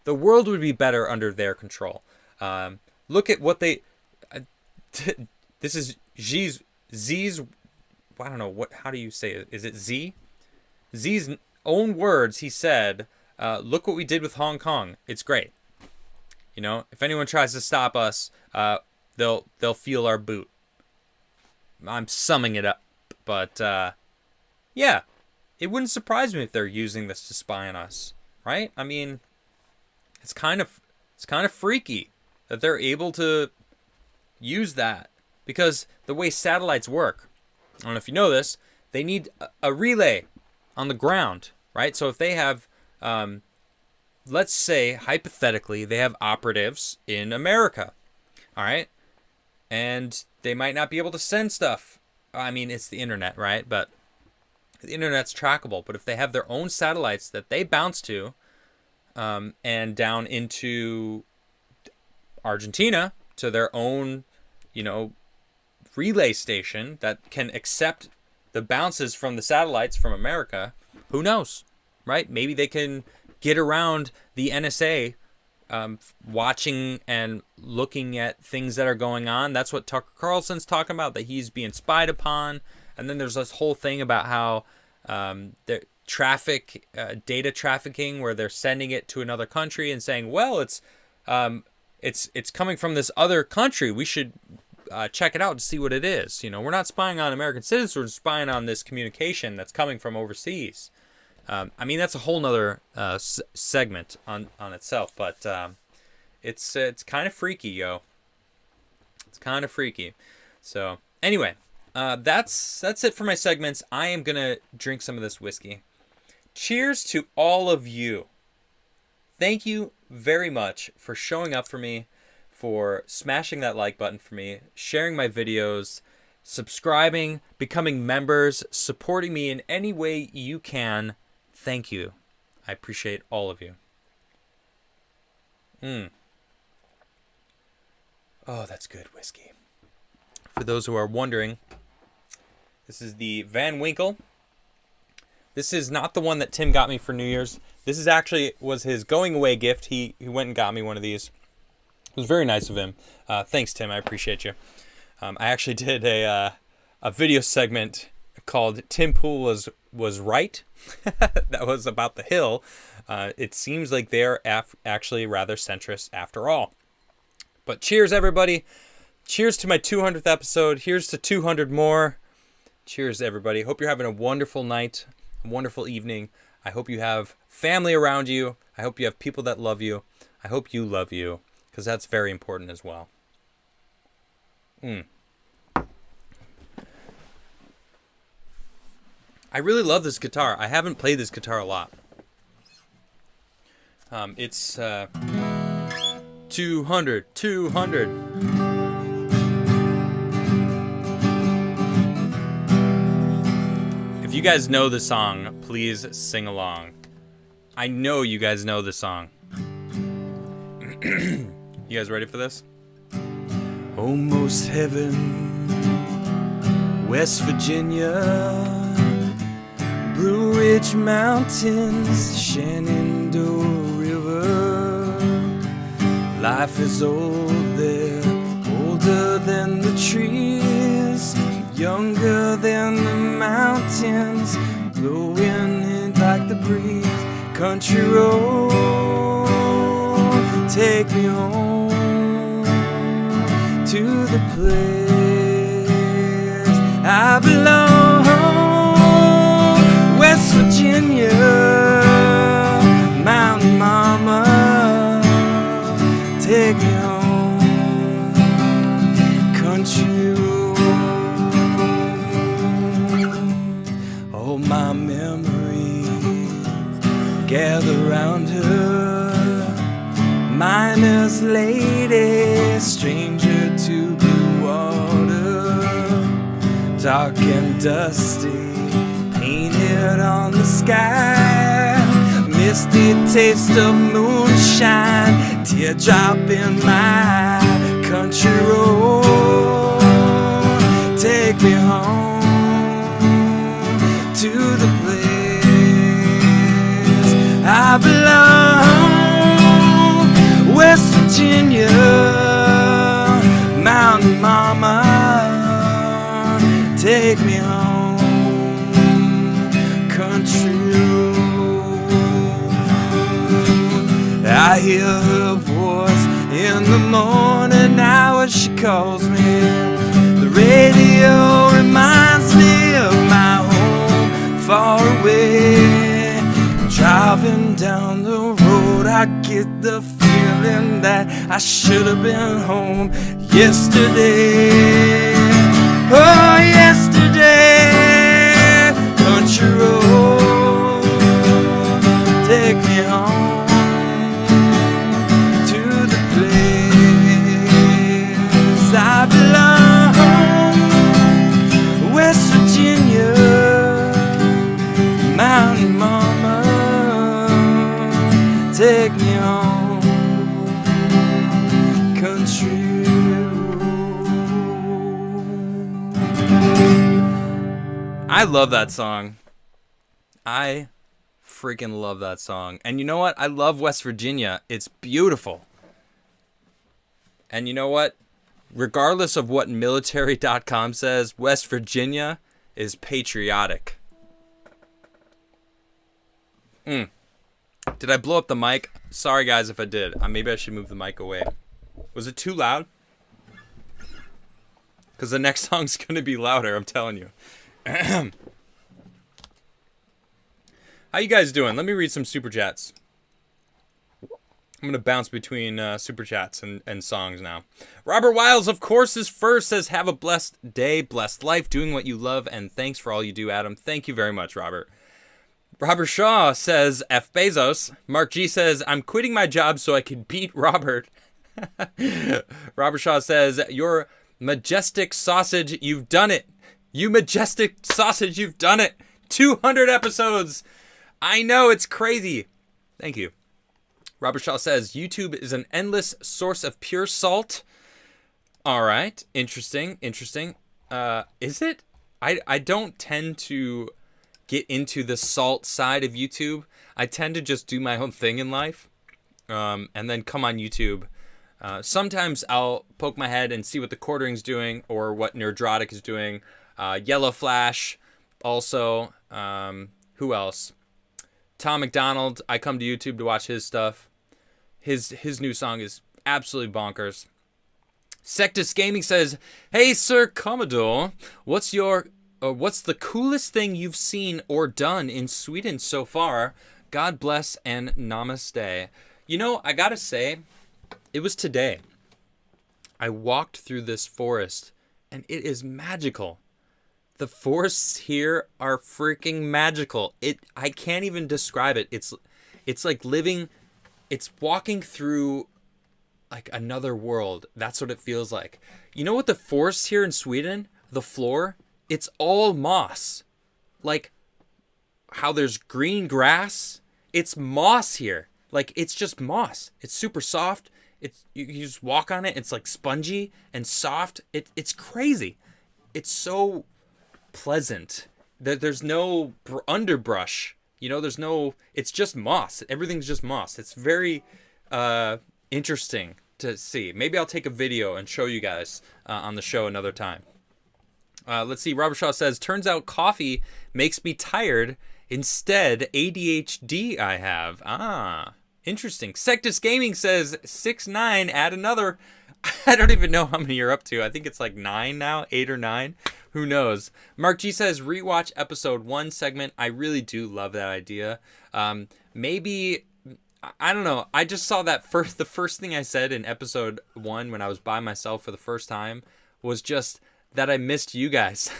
the world would be better under their control. Look at what they. This is Z's. I don't know how do you say it? Is it Z? Z's own words. He said, "Look what we did with Hong Kong. It's great. If anyone tries to stop us, they'll feel our boot." I'm summing it up, but yeah, it wouldn't surprise me if they're using this to spy on us, right? I mean, it's kind of freaky that they're able to use that, because the way satellites work, I don't know if you know this, they need a relay on the ground, right? So if they have, let's say hypothetically, they have operatives in America, all right, and they might not be able to send stuff. I mean, it's the internet, right? But the internet's trackable. But if they have their own satellites that they bounce to, and down into Argentina to their own, relay station that can accept the bounces from the satellites from America, who knows, right? Maybe they can get around the NSA watching and looking at things that are going on. That's what Tucker Carlson's talking about, that he's being spied upon. And then there's this whole thing about how the data trafficking, where they're sending it to another country and saying, well, it's coming from this other country. We should check it out to see what it is. We're not spying on American citizens. We're spying on this communication that's coming from overseas. I mean, that's a whole nother segment on itself, but it's kind of freaky, yo. It's kind of freaky. So anyway, that's it for my segments. I am gonna drink some of this whiskey. Cheers to all of you. Thank you very much for showing up for me, for smashing that like button for me, sharing my videos, subscribing, becoming members, supporting me in any way you can. Thank you. I appreciate all of you. Oh, that's good whiskey. For those who are wondering, this is the Van Winkle. This is not the one that Tim got me for New Year's. This is actually was his going away gift. He went and got me one of these. It was very nice of him. Thanks, Tim. I appreciate you. I actually did a video segment called "Tim Pool was Right." That was about the Hill. It seems like they're actually rather centrist after all. But cheers, everybody. Cheers to my 200th episode. Here's to 200 more. Cheers, everybody. Hope you're having a wonderful night, a wonderful evening. I hope you have family around you. I hope you have people that love you. I hope you love you, because that's very important as well. I really love this guitar. I haven't played this guitar a lot. It's 200. If you guys know the song, please sing along. I know you guys know the song. You guys ready for this? Almost heaven, West Virginia, Blue Ridge Mountains, Shenandoah River. Life is old there, older than the trees, younger than the mountains, blowing like the breeze. Country road, take me home to the place I belong. West Virginia, Mountain Mama, take me home, country road. All my memories gather round her, miner's lady, stranger to blue water, dark and dusty, painted on the sky, misty taste of moonshine, teardrop in my country road. Take me home to the place I belong, West Virginia, Mountain Mama. Take me home, country road. I hear her voice in the morning hours, she calls me. The radio reminds me of my home far away. Driving down the road, I get the feeling that I should have been home yesterday. Oh, yesterday, country road, take me home to the place I belong, West Virginia, Mountain Mama, take me home, country. I love that song. I freaking love that song. And you know what? I love West Virginia. It's beautiful. And you know what? Regardless of what military.com says, West Virginia is patriotic. Did I blow up the mic? Sorry, guys, if I did. Maybe I should move the mic away. Was it too loud? Because the next song's going to be louder, I'm telling you. How you guys doing? Let me read some super chats. I'm going to bounce between super chats and songs now. Robert Wiles, of course, is first. Says, have a blessed day, blessed life, doing what you love, and thanks for all you do, Adam. Thank you very much, Robert. Robert Shaw says, F. Bezos. Mark G says, I'm quitting my job so I can beat Robert. Robert Shaw says, your majestic sausage, you've done it. You majestic sausage, you've done it. 200 episodes. I know, it's crazy. Thank you. Robert Shaw says, YouTube is an endless source of pure salt. All right. Interesting. Is it? I don't tend to get into the salt side of YouTube. I tend to just do my own thing in life. And then come on YouTube. Sometimes I'll poke my head and see what the Quartering's doing or what Nerdrotic is doing. Yellow Flash, also. Who else? Tom McDonald. I come to YouTube to watch his stuff. His new song is absolutely bonkers. Sectus Gaming says, "Hey, Sir Commodore, what's the coolest thing you've seen or done in Sweden so far? God bless and namaste." You know, I gotta say, it was today. I walked through this forest, and it is magical. The forests here are freaking magical. I can't even describe it. It's like living, it's walking through like another world. That's what it feels like. You know what the forests here in Sweden, the floor, it's all moss. Like how there's green grass, it's moss here. Like it's just moss. It's super soft. You just walk on it. It's like spongy and soft. It's crazy. It's so pleasant. There's no underbrush. You know, it's just moss. Everything's just moss. It's very interesting to see. Maybe I'll take a video and show you guys on the show another time. Let's see. Robert Shaw says, turns out coffee makes me tired. Instead, ADHD I have. Interesting. Sectus Gaming says, 6'9", add another. I don't even know how many you're up to. I think it's like 9 now, 8 or 9. Who knows? Mark G says, rewatch episode 1 segment. I really do love that idea. Maybe, I don't know. I just saw that the first thing I said in episode 1 when I was by myself for the first time was just that I missed you guys.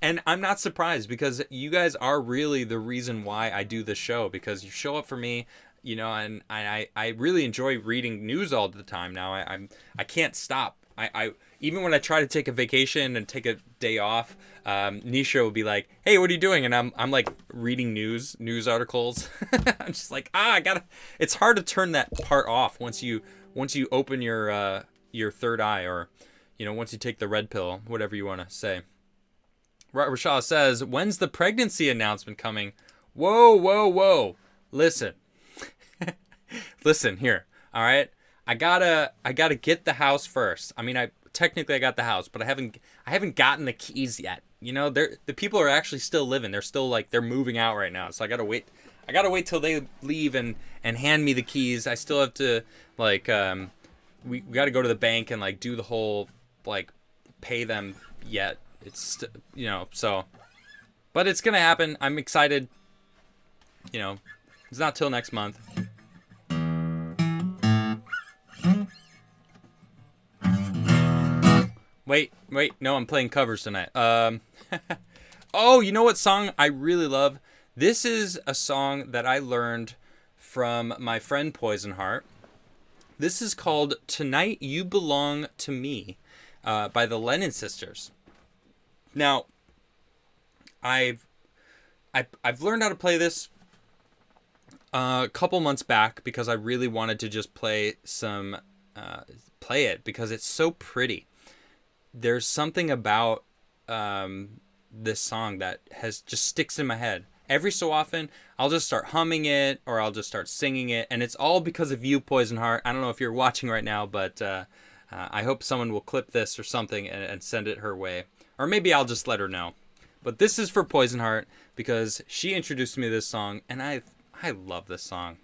And I'm not surprised because you guys are really the reason why I do this show, because you show up for me you know, and I really enjoy reading news all the time now. I can't stop. I even when I try to take a vacation and take a day off, Nisha will be like, "Hey, what are you doing?" And I'm like reading news articles. I'm just like, I gotta. It's hard to turn that part off once you open your third eye, or you know, once you take the red pill, whatever you want to say. Rashad says, "When's the pregnancy announcement coming?" Whoa. Listen. Listen here. All right. I gotta get the house first. I mean, I got the house, but I haven't gotten the keys yet. You know, the people are actually still living. They're still like, they're moving out right now. So I gotta wait till they leave and hand me the keys. I still have to like, we gotta go to the bank and like do the whole like pay them yet. It's, you know, so, but it's gonna happen. I'm excited. You know, it's not till next month. Wait, no, I'm playing covers tonight. Oh, you know what song I really love? This is a song that I learned from my friend Poison Heart. This is called "Tonight You Belong to Me" by the Lennon Sisters. Now, I've learned how to play this a couple months back because I really wanted to just play it because it's so pretty. There's something about this song that just sticks in my head. Every so often, I'll just start humming it or I'll just start singing it, and it's all because of you, Poison Heart. I don't know if you're watching right now, but I hope someone will clip this or something and send it her way. Or maybe I'll just let her know. But this is for Poison Heart because she introduced me to this song, and I love this song.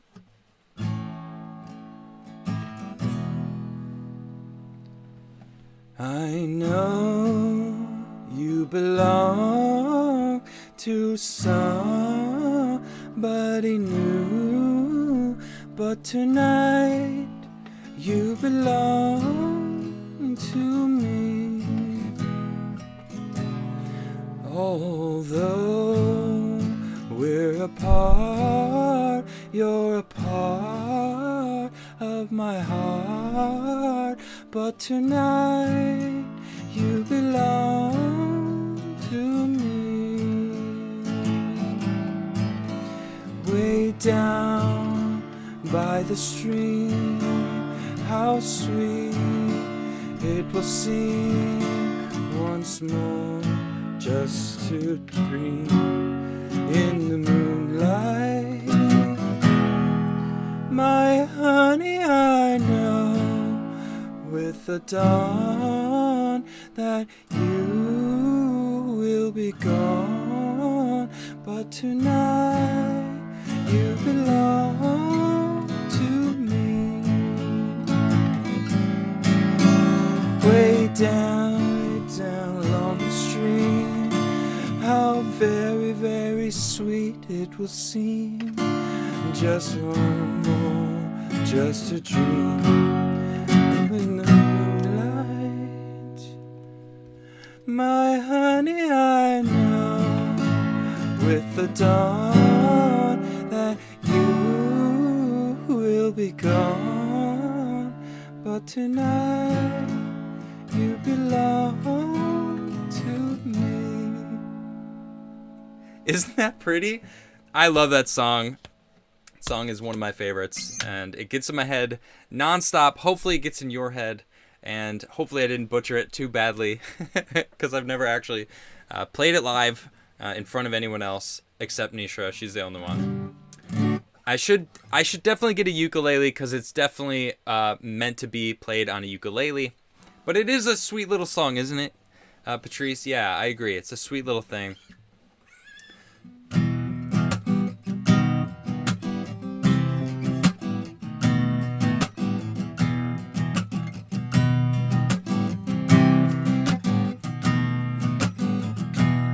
I know you belong to somebody new, but tonight you belong to me. Although we're apart, you're a part of my heart, but tonight you belong to me. Way down by the stream, how sweet it will seem once more just to dream in the moonlight. My honey, I know with the dawn that you will be gone, but tonight you belong to me. Way down along the stream, how very, very sweet it will seem. Just one more, just a dream in the moonlight. My honey, I know with the dawn that you will be gone, but tonight you belong to me. Isn't that pretty? I love that song. That song is one of my favorites, and it gets in my head nonstop. Hopefully it gets in your head, and hopefully I didn't butcher it too badly, because I've never actually played it live in front of anyone else except Nisha. She's the only one. I should definitely get a ukulele, because it's definitely meant to be played on a ukulele. But it is a sweet little song, isn't it, Patrice? Yeah, I agree. It's a sweet little thing.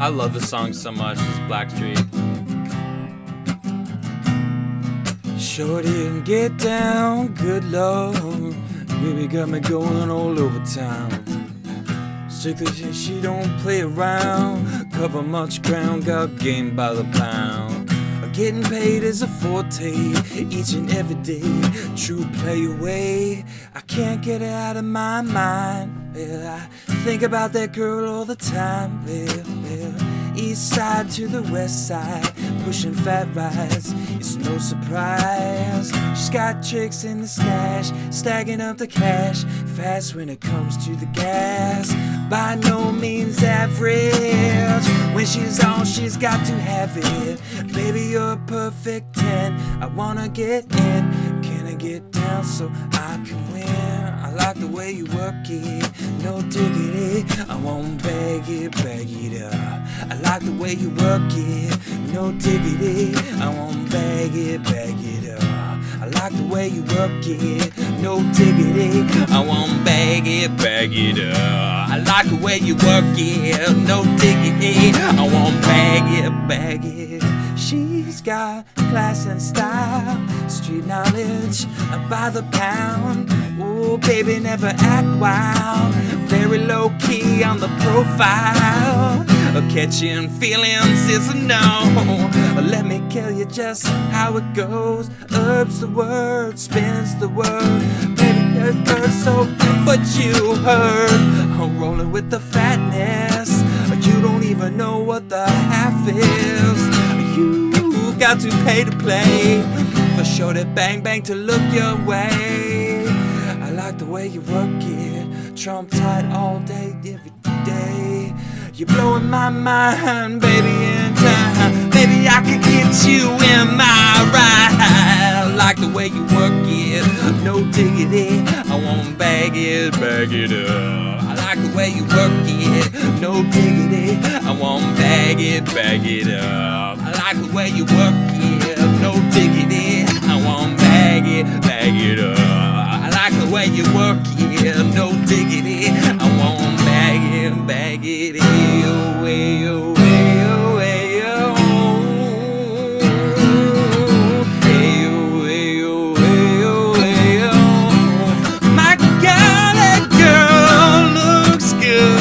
I love this song so much. This is Blackstreet. Shorty and get down, good lord. Baby got me going all over town. Strictly she don't play around. Cover much ground, got game by the pound. Getting paid is a forte, each and every day. True play away, I can't get it out of my mind. Well, I think about that girl all the time. Well, east side to the west side, pushing fat rides, it's no surprise. She's got chicks in the stash, stacking up the cash, fast when it comes to the gas. By no means average, when she's on she's got to have it. Baby, you're a perfect 10, I wanna get in. Can I get down so I can win? I like the way you work it, no diggity. I won't bag it up. I like the way you work it, no diggity. I won't bag it up. I like the way you work it, no diggity. I won't bag it up. I like the way you work it, no diggity. I won't bag it. She's got class and style, street knowledge by the pound. Oh, baby, never act wild, very low key on the profile. Catching feelings is a no. Let me tell you just how it goes. Herbs the word, spins the word. Baby, it hurts so good, but you heard. I'm rolling with the fatness. You don't even know what the half is. You got to pay to play. For sure that bang bang to look your way. I like the way you work it, trump tight all day, every day. You're blowing my mind, baby, in time. Baby, I could get you in my ride. I like the way you work it, no diggity. I won't bag it up. I like the way you work it, no diggity. I won't bag it up. I like the way you work it, no diggity. I won't bag it up. I like the way you work it, no diggity. I won't bag it away, away, away, my God, that girl looks good.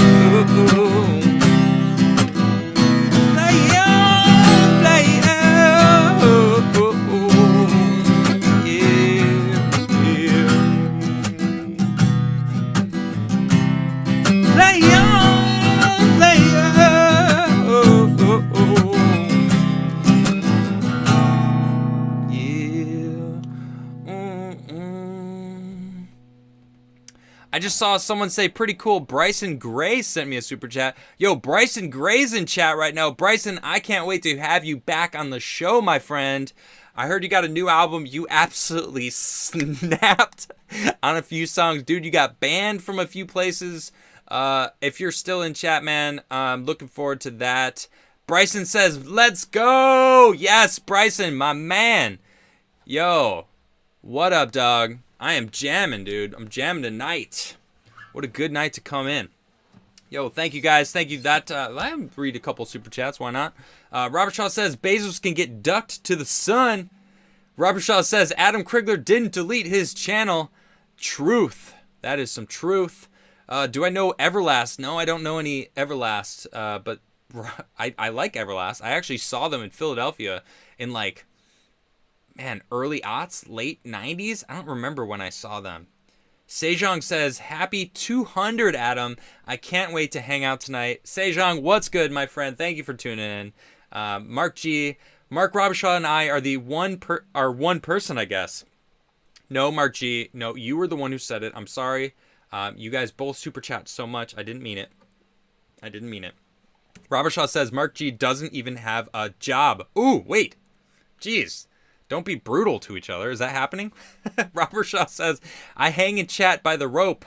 I just saw someone say pretty cool. Bryson Gray sent me a super chat. Yo, Bryson Gray's in chat right now. Bryson, I can't wait to have you back on the show, my friend. I heard you got a new album. You absolutely snapped on a few songs. Dude, you got banned from a few places. If you're still in chat, man, I'm looking forward to that. Bryson says, let's go. Yes, Bryson, my man. Yo, what up, dog? I am jamming, dude. I'm jamming tonight. What a good night to come in. Yo, thank you guys. Thank you. That I'll read a couple super chats. Why not? Robert Shaw says Bezos can get ducked to the sun. Robert Shaw says Adam Crigler didn't delete his channel. Truth. That is some truth. Do I know Everlast? No, I don't know any Everlast. But I like Everlast. I actually saw them in Philadelphia in like, man, early aughts, late 90s. I don't remember when I saw them. Sejong says, happy 200, Adam. I can't wait to hang out tonight. Sejong, what's good, my friend? Thank you for tuning in. Mark G. Mark Robichaud and I are the one person, I guess. No, Mark G. No, you were the one who said it. I'm sorry. You guys both super chat so much. I didn't mean it. Robichaud says, Mark G doesn't even have a job. Ooh, wait. Jeez. Don't be brutal to each other. Is that happening? Robert Shaw says, I hang in chat by the rope.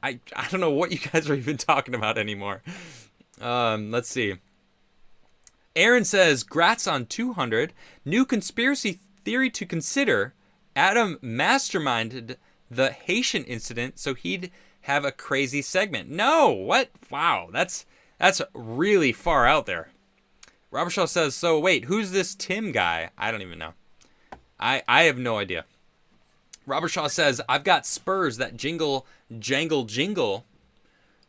I don't know what you guys are even talking about anymore. Let's see. Aaron says, grats on 200. New conspiracy theory to consider. Adam masterminded the Haitian incident so he'd have a crazy segment. No, what? Wow, that's really far out there. Robert Shaw says, so wait, who's this Tim guy? I don't even know. I have no idea. Robert Shaw says, I've got spurs that jingle, jangle, jingle.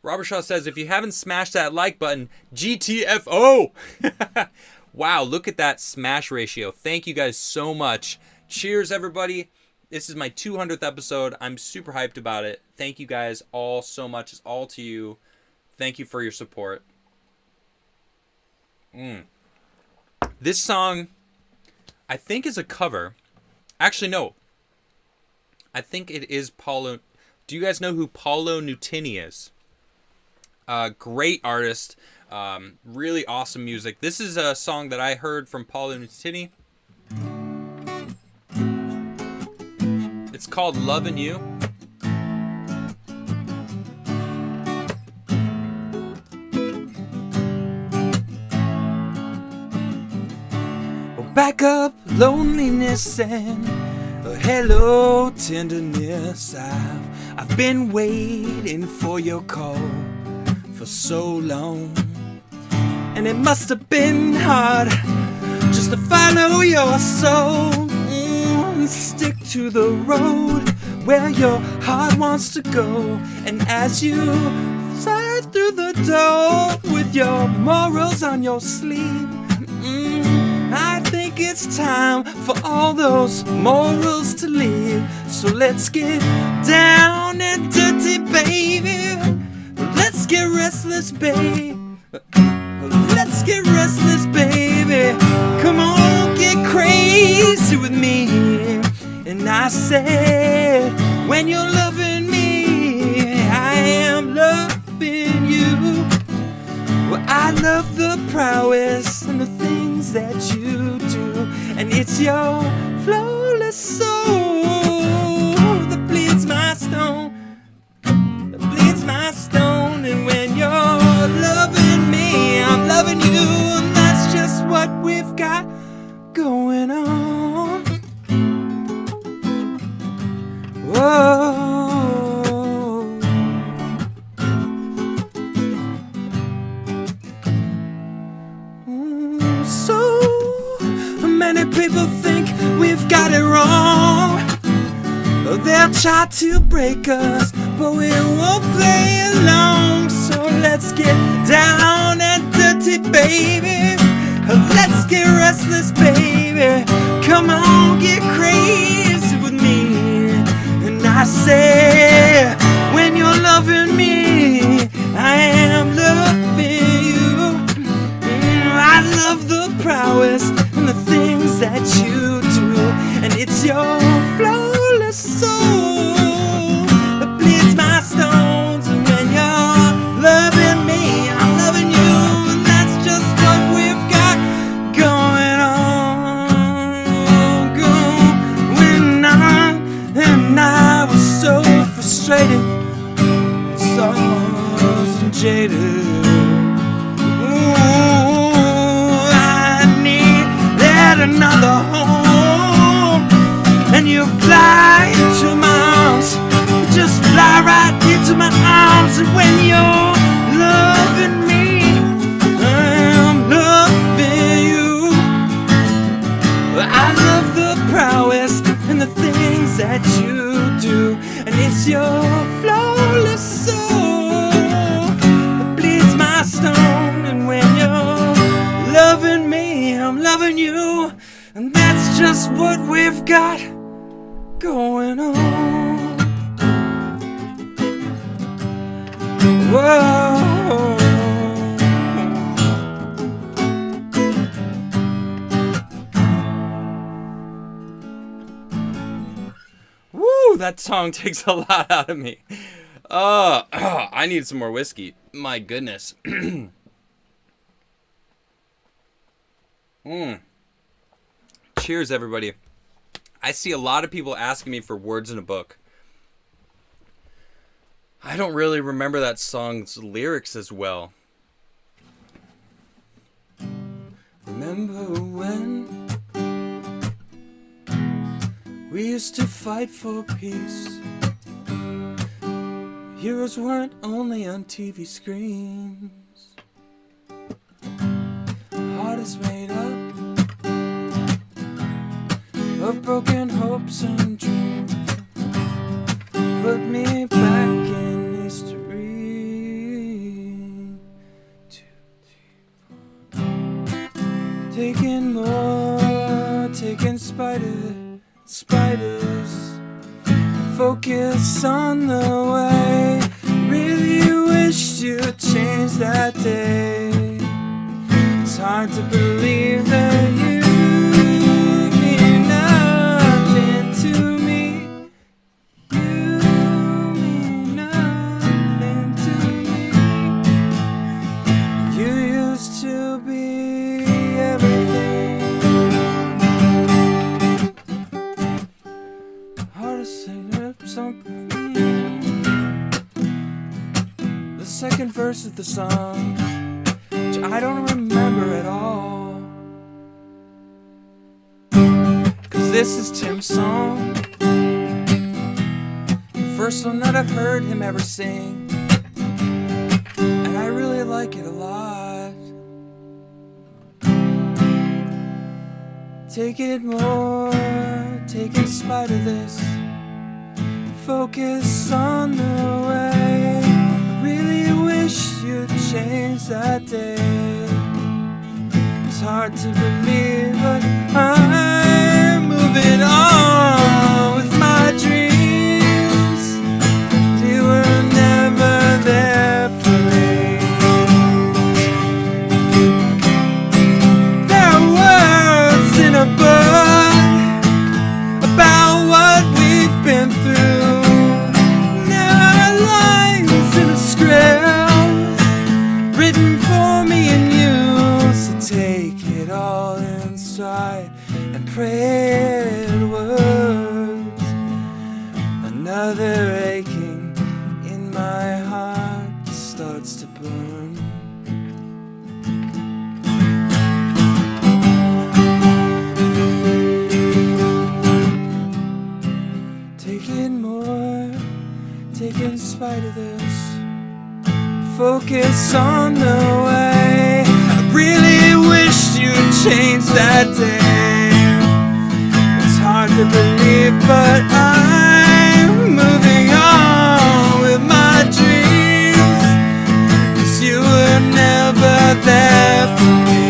Robert Shaw says, if you haven't smashed that like button, GTFO. Wow, look at that smash ratio. Thank you guys so much. Cheers, everybody. This is my 200th episode. I'm super hyped about it. Thank you guys all so much. It's all to you. Thank you for your support. This song, I think, is a cover. Actually, no. I think it is Paulo. Do you guys know who Paulo Nutini is? Great artist. Really awesome music. This is a song that I heard from Paulo Nutini. It's called Lovin' You. Back up loneliness and hello tenderness. I've been waiting for your call for so long, and it must have been hard just to follow your soul. Stick to the road where your heart wants to go, and as you slide through the door with your morals on your sleeve, I think it's time for all those morals to leave. So let's get down and dirty, baby. Let's get restless, baby. Let's get restless, baby. Come on, get crazy with me. And I said, when you're loving me, I am loving you. Well, I love the prowess and the things that you do, and it's your flawless soul that bleeds my stone, that bleeds my stone. And when you're loving me, I'm loving you, and that's just what we've got going on. Whoa. So many people think we've got it wrong. They'll try to break us, but we won't play along. So let's get down and dirty, baby. Let's get restless, baby. Come on, get crazy with me. And I say, when you're loving me, I am loving you. I love the prowess and the things that you do, and it's your flawless soul that bleeds my stones. And when you're loving me, I'm loving you, and that's just what we've got going on. And I was so frustrated, so jaded. Another home, and you fly into my arms, just fly right into my arms. And when you're loving me, I'm loving you. I love the prowess and the things that you do, and it's your flawless soul that bleeds my stone. And when you're loving me, I'm loving you, and that's just what we've got going on. Whoa. Woo, that song takes a lot out of me. I need some more whiskey. My goodness. Cheers, everybody. I see a lot of people asking me for words in a book. I don't really remember that song's lyrics as well. Remember when we used to fight for peace? Heroes weren't only on TV screens. Heart is made up of broken hopes and dreams. Put me back in history. 2, 3, 4. in spite of this, focus on the way. Really wish you'd change that day. It's hard to believe that you mean nothing to me. You mean nothing to me. You used to be everything. Hard to say that something. The second verse of the song, which I don't remember at all, 'cause this is Tim's song, the first one that I've heard him ever sing, and I really like it a lot. Take it more, take in spite of this, focus on the way. I really wish you'd change that day. It's hard to believe, but I'm moving on with my dreams. You were never there for me. There are words in a book about what we've been through. There are lines in a script written for me and you. So take it all inside and pray it words. Another aching in my heart starts to burn. Take it more, take in spite of this, focus on the way. I really wish you'd change that day. It's hard to believe, but I'm moving on with my dreams. 'Cause you were never there for me.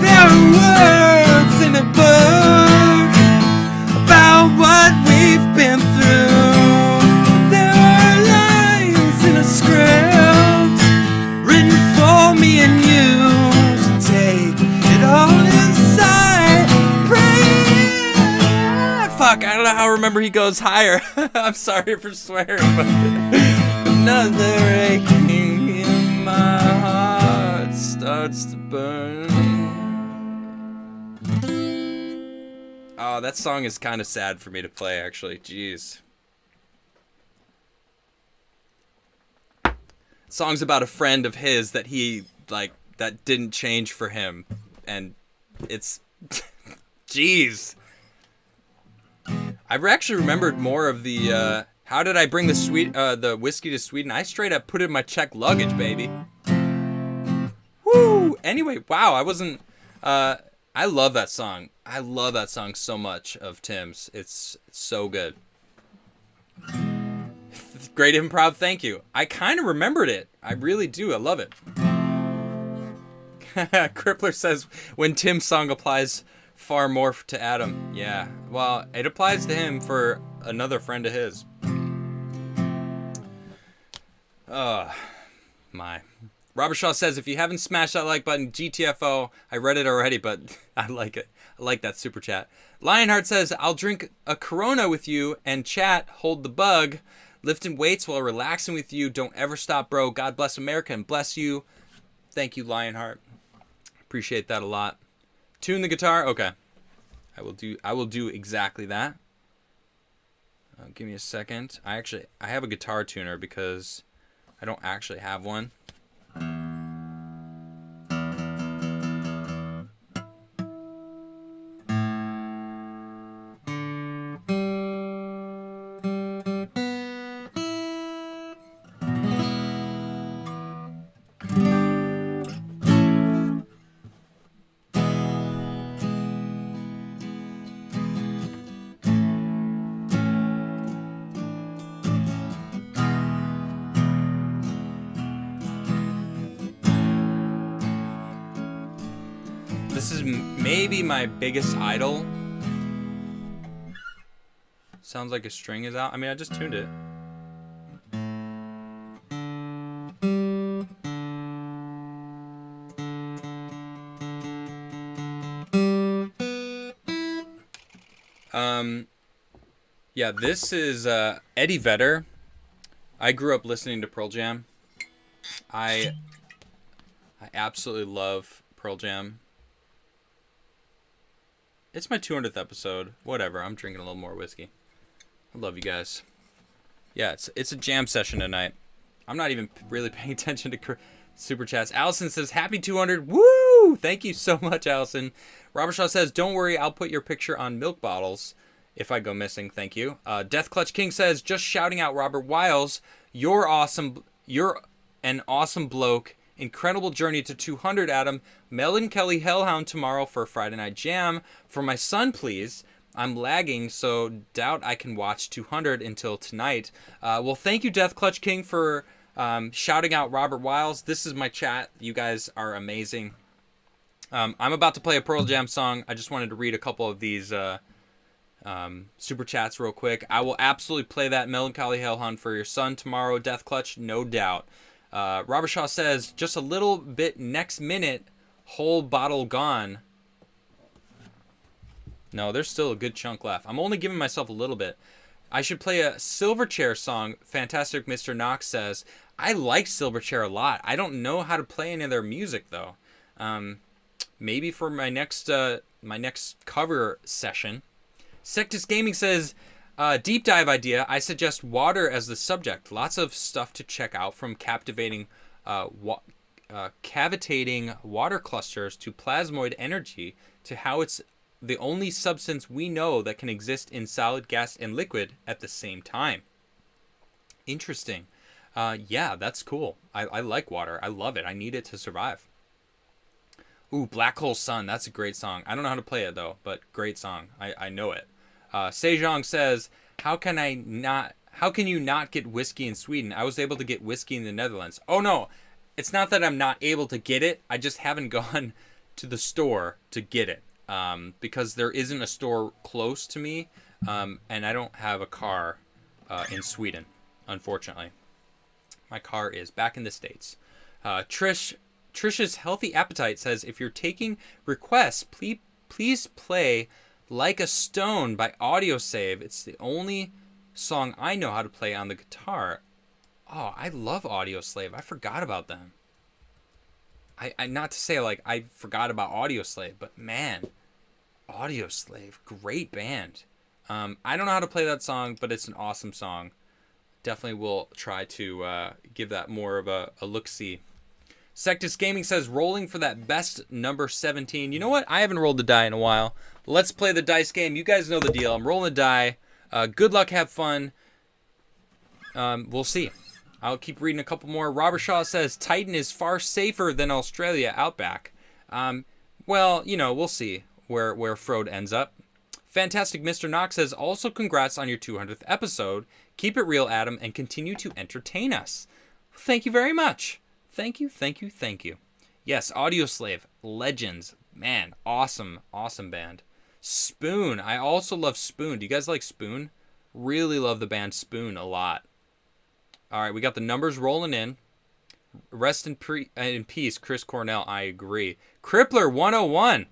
There are words in a book about what we've been through. There are lines in a script written for me and you. So take it all inside. Pray. Fuck, I don't know how I remember he goes higher. I'm sorry for swearing, but another aching in my heart starts to burn. Oh, that song is kind of sad for me to play, actually. Jeez. Song's about a friend of his that he, like, that didn't change for him. And it's... Jeez. I actually remembered more of the, how did I bring the whiskey to Sweden? I straight up put it in my checked luggage, baby. Woo! Anyway, wow, I wasn't, I love that song. I love that song so much of Tim's. It's so good. Great improv, thank you. I kind of remembered it. I really do. I love it. Crigler says, when Tim's song applies far more to Adam. Yeah, well, it applies to him for another friend of his. Oh, my. Robert Shaw says, if you haven't smashed that like button, GTFO. I read it already, but I like it. I like that super chat. Lionheart says, I'll drink a Corona with you and chat, hold the bug, lifting weights while relaxing with you. Don't ever stop, bro. God bless America and bless you. Thank you, Lionheart. Appreciate that a lot. Tune the guitar. Okay. I will do exactly that. Give me a second. I have a guitar tuner because I don't actually have one. This is maybe my biggest idol. Sounds like a string is out. I mean, I just tuned it. Yeah, this is Eddie Vedder. I grew up listening to Pearl Jam. I absolutely love Pearl Jam. It's my 200th episode. Whatever, I'm drinking a little more whiskey. I love you guys. Yeah, it's a jam session tonight. I'm not even really paying attention to super chats. Allison says, happy 200. Woo! Thank you so much, Allison. Robert Shaw says, don't worry, I'll put your picture on milk bottles if I go missing. Thank you. Death Clutch King says, just shouting out Robert Wiles. You're awesome. You're an awesome bloke. Incredible journey to 200, Adam. Melon Kelly Hellhound tomorrow for Friday Night Jam. For my son, please. I'm lagging, so doubt I can watch 200 until tonight. Well, thank you, Death Clutch King, for shouting out Robert Wiles. This is my chat. You guys are amazing. I'm about to play a Pearl Jam song. I just wanted to read a couple of these super chats real quick. I will absolutely play that Melancholy Hellhound for your son tomorrow, Death Clutch, no doubt. Robert Shaw says, just a little bit next minute, whole bottle gone. No, there's still a good chunk left. I'm only giving myself a little bit. I should play a Silverchair song, Fantastic Mr. Knox says. I like Silverchair a lot. I don't know how to play any of their music, though. Maybe for my next cover session. Sectus Gaming says, deep dive idea. I suggest water as the subject. Lots of stuff to check out, from captivating cavitating water clusters to plasmoid energy to how it's the only substance we know that can exist in solid, gas, and liquid at the same time. Interesting. Yeah, that's cool. I like water. I love it. I need it to survive. Ooh, Black Hole Sun. That's a great song. I don't know how to play it, though, but great song. I know it. Sejong says, how can you not get whiskey in Sweden? I was able to get whiskey in the Netherlands. Oh, no. It's not that I'm not able to get it. I just haven't gone to the store to get it. Because there isn't a store close to me, and I don't have a car in Sweden, unfortunately. My car is back in the States. Trish's Healthy Appetite says, if you're taking requests, please play Like a Stone by Audiosave. It's the only song I know how to play on the guitar. Oh, I love Audioslave. I forgot about them. I not to say like I forgot about Audioslave, but man, Audioslave, great band. I don't know how to play that song, but it's an awesome song. Definitely will try to give that more of a look-see. Sectus Gaming says, rolling for that best number 17. You know what? I haven't rolled the die in a while. Let's play the dice game. You guys know the deal. I'm rolling the die. Good luck. Have fun. We'll see. I'll keep reading a couple more. Robert Shaw says, Titan is far safer than Australia Outback. Well, you know, we'll see where Frode ends up. Fantastic Mr. Knox says, also congrats on your 200th episode. Keep it real, Adam, and continue to entertain us. Thank you very much. Thank you. Yes, Audioslave, legends. Man, awesome band. Spoon, I also love Spoon. Do you guys like Spoon? Really love the band Spoon a lot. All right, we got the numbers rolling in. Rest in peace, Chris Cornell. I agree. Cripler 101.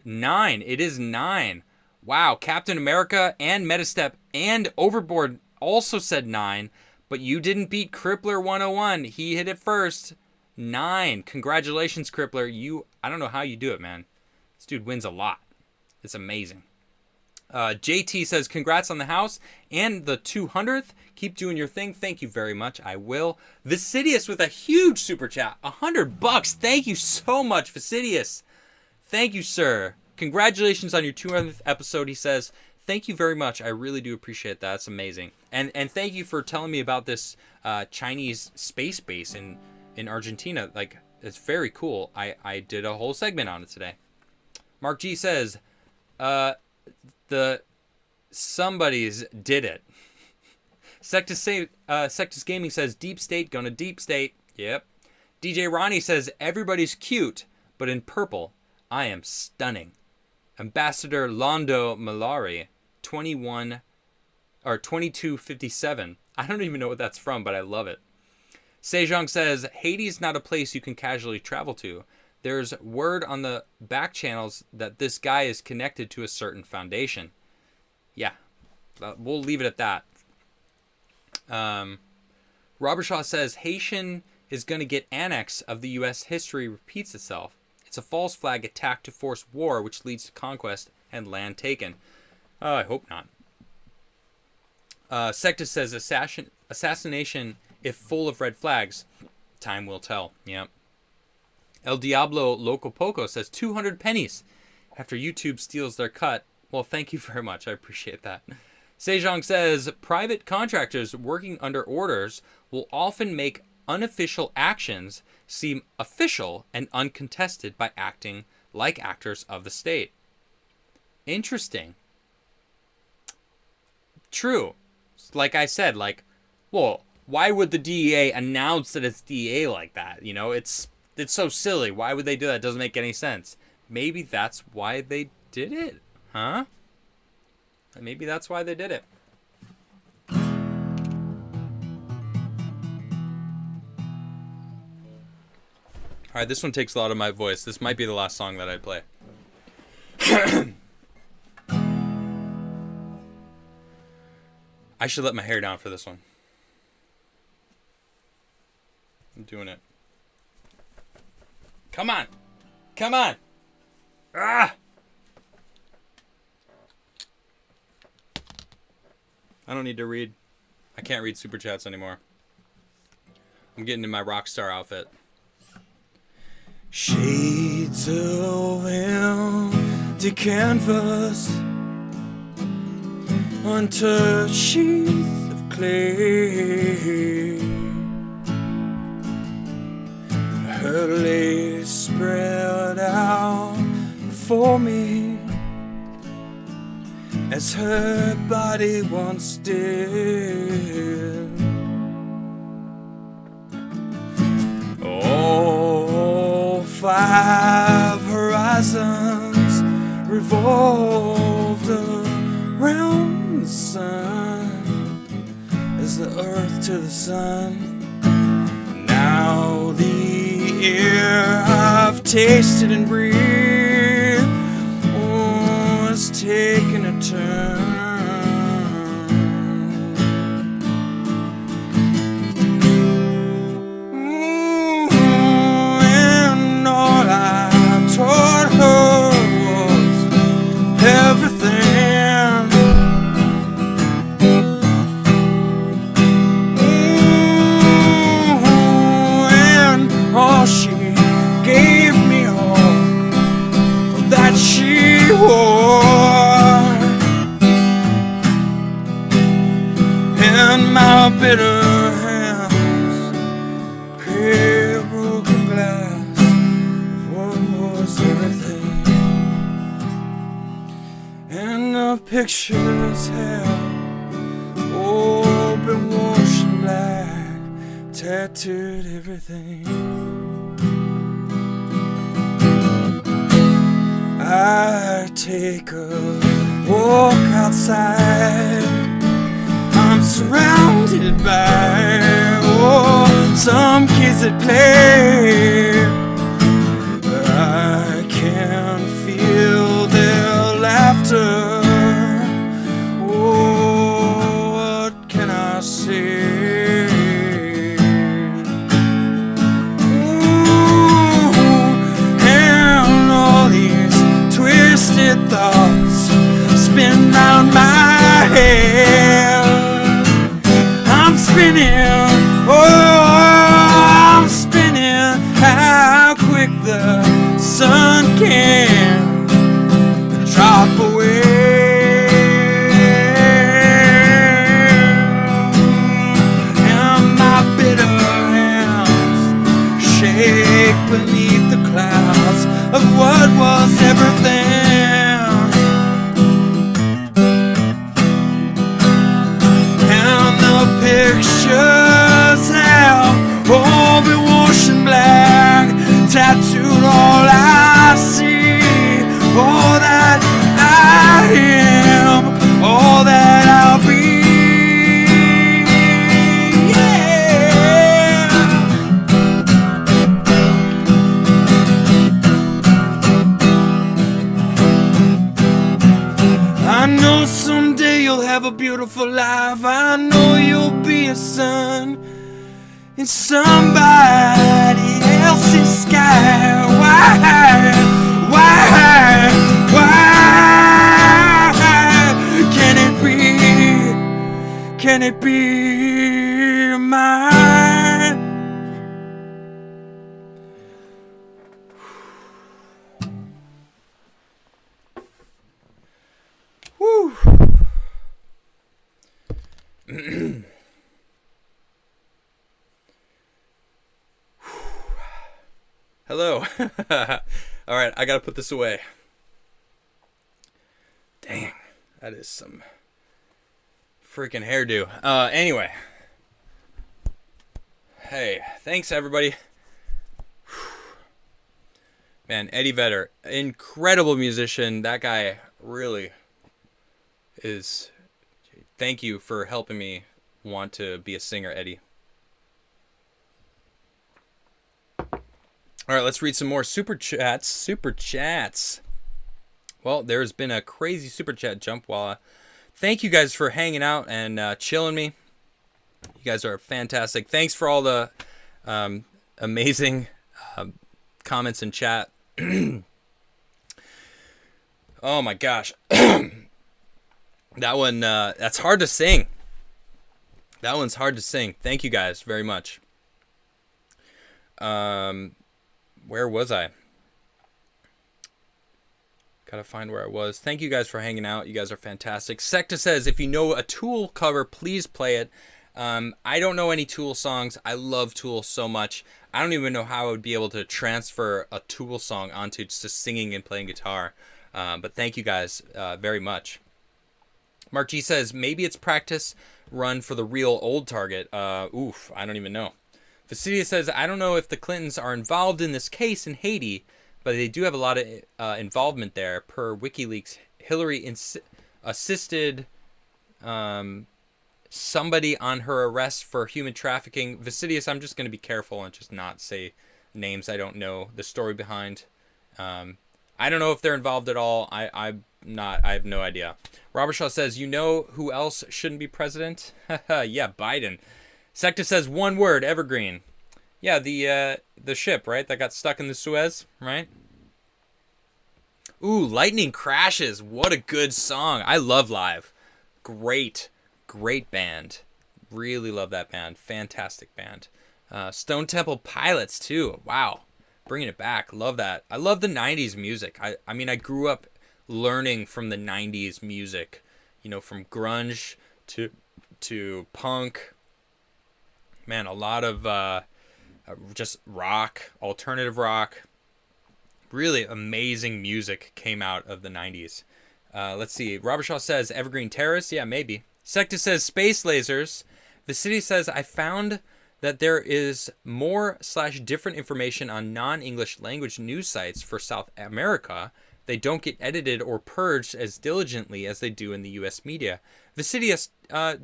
9. It is 9. Wow, Captain America and Metastep and Overboard also said 9, but you didn't beat Cripler 101. He hit it first. 9. Congratulations, Cripler. I don't know how you do it, man. This dude wins a lot. It's amazing. JT says, congrats on the house and the 200th. Keep doing your thing. Thank you very much. I will. Vicidius with a huge super chat. $100. Thank you so much, Vicidius. Thank you, sir. Congratulations on your 200th episode, he says. Thank you very much. I really do appreciate that. It's amazing. And thank you for telling me about this Chinese space base in Argentina. Like, it's very cool. I did a whole segment on it today. Mark G says, the somebody's did it. Sectus Gaming says, Deep State, gonna Deep State. Yep. DJ Ronnie says, everybody's cute, but in purple. I am stunning. Ambassador Londo Malari, 2257. I don't even know what that's from, but I love it. Sejong says, Haiti is not a place you can casually travel to. There's word on the back channels that this guy is connected to a certain foundation. Yeah, we'll leave it at that. Robert Shaw says, Haitian is going to get annex of the U.S. history repeats itself. It's a false flag attack to force war, which leads to conquest and land taken. I hope not. Sectus says, assassination, if full of red flags, time will tell. Yep. El Diablo Loco Poco says 200 pennies after YouTube steals their cut. Well, thank you very much. I appreciate that. Sejong says, private contractors working under orders will often make unofficial actions seem official and uncontested by acting like actors of the state. Interesting. True. Like I said, like, well, why would the DEA announce that it's DEA like that? You know, it's so silly. Why would they do that? It doesn't make any sense. Maybe that's why they did it. Huh? Maybe that's why they did it. Alright, this one takes a lot of my voice. This might be the last song that I play. I should let my hair down for this one. I'm doing it. Come on! Come on! Ah! I don't need to read. I can't read super chats anymore. I'm getting in my rock star outfit. Shades of empty canvas, untouched sheets of clay, her lace spread out before me as her body once did. All 5 horizons revolved around the sun, as the earth to the sun. Now the air I've tasted and breathed was taking a turn. And all I told her was everything. And all she gave me all that she wore, and my bitter hands create broken glass of what was everything. And the pictures held open, washed in black, tattooed everything. I take a walk outside. I'm surrounded by some kids that play. I can feel their laughter. Oh, what can I say? And all these twisted thoughts spin round my head. I'm spinning, oh, I'm spinning. a beautiful life. I know you'll be a sun in somebody else's sky. Why? Can it be? Can it be mine? Woo. Hello. All right, I gotta put this away. Dang, that is some freaking hairdo. Anyway. Hey, thanks everybody. Man, Eddie Vedder, incredible musician. That guy really is. Thank you for helping me want to be a singer, Eddie. All right, let's read some more super chats. Super chats. Well, there's been a crazy super chat jump. Thank you guys for hanging out and chilling me. You guys are fantastic. Thanks for all the amazing comments in chat. Oh my gosh. That one, that's hard to sing. That one's hard to sing. Thank you guys very much. Where was I? Gotta find where I was. Thank you guys for hanging out. You guys are fantastic. Secta says, if you know a Tool cover, please play it. I don't know any Tool songs. I love Tool so much. I don't even know how I would be able to transfer a Tool song onto just singing and playing guitar. But thank you guys very much. Mark G says, maybe it's practice run for the real old target. Oof, I don't even know. Fastidia says, I don't know if the Clintons are involved in this case in Haiti, but they do have a lot of involvement there. Per WikiLeaks, Hillary assisted somebody on her arrest for human trafficking. Vasidius, I'm just going to be careful and just not say names I don't know the story behind. I don't know if they're involved at all. I have no idea. Robert Shaw says, you know who else shouldn't be president? Yeah, Biden. Secta says, one word, Evergreen. Yeah, the ship, right? That got stuck in the Suez, right? Ooh, Lightning Crashes. What a good song. I love Live. Great band. Really love that band. Fantastic band. Stone Temple Pilots, too. Wow. Bringing it back. Love that. I love the 90s music. I mean, I grew up learning from the 90s music. You know, from grunge to punk. Man, a lot of just rock, alternative rock. Really amazing music came out of the 90s. Let's see. Robert Shaw says Evergreen Terrace. Yeah, maybe. Secta says space lasers. The city says I found that there is more/different information on non-English language news sites for South America. They don't get edited or purged as diligently as they do in the U.S. media. Vasidius,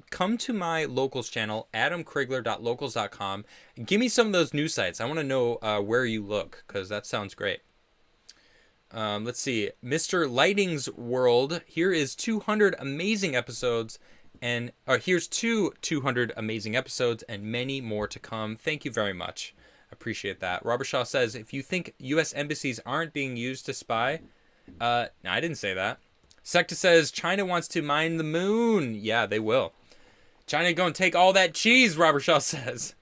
come to my locals channel, adamcrigler.locals.com. Give me some of those news sites. I want to know where you look, because that sounds great. Let's see. Mr. Lighting's World. Here is 200 amazing episodes. And here's 200 amazing episodes and many more to come. Thank you very much. Appreciate that. Robert Shaw says, if you think U.S. embassies aren't being used to spy... no, I didn't say that. Secta says, China wants to mine the moon. Yeah, they will. China gonna take all that cheese, Robert Shaw says.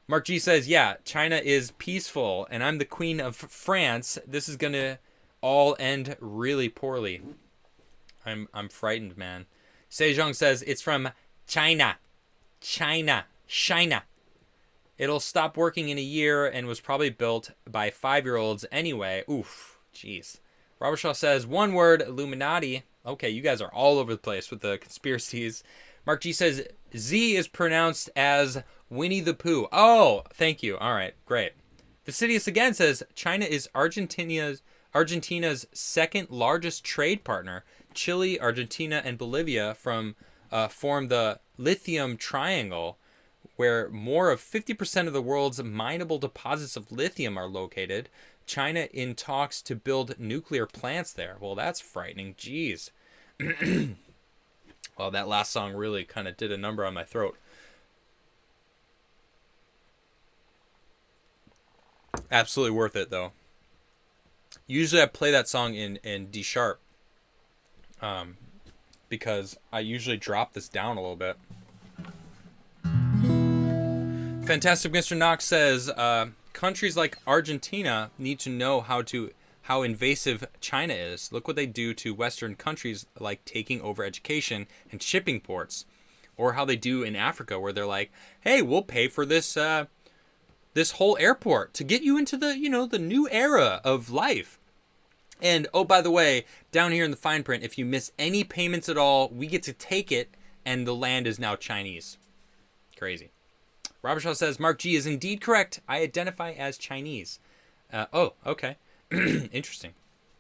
Mark G says, yeah, China is peaceful, and I'm the queen of France. This is gonna all end really poorly. I'm frightened, man. Sejong says, it's from China. China. It'll stop working in a year and was probably built by 5-year-olds anyway. Oof, jeez. Robert Shaw says, one word, Illuminati. Okay, you guys are all over the place with the conspiracies. Mark G says, Z is pronounced as Winnie the Pooh. Oh, thank you. All right, great. Vasidius again says, China is Argentina's second largest trade partner. Chile, Argentina, and Bolivia form the lithium triangle, where more of 50% of the world's mineable deposits of lithium are located. China in talks to build nuclear plants there. Well, that's frightening. Jeez. Well, that last song really kind of did a number on my throat. Absolutely worth it, though. Usually I play that song in D sharp, because I usually drop this down a little bit. Fantastic Mr. Knox says, countries like Argentina need to know how invasive China is. Look what they do to Western countries, like taking over education and shipping ports, or how they do in Africa, where they're like, "Hey, we'll pay for this this whole airport to get you into the the new era of life." And oh, by the way, down here in the fine print, if you miss any payments at all, we get to take it, and the land is now Chinese. Crazy. Robert Shaw says, Mark G is indeed correct. I identify as Chinese. Oh, okay. Interesting.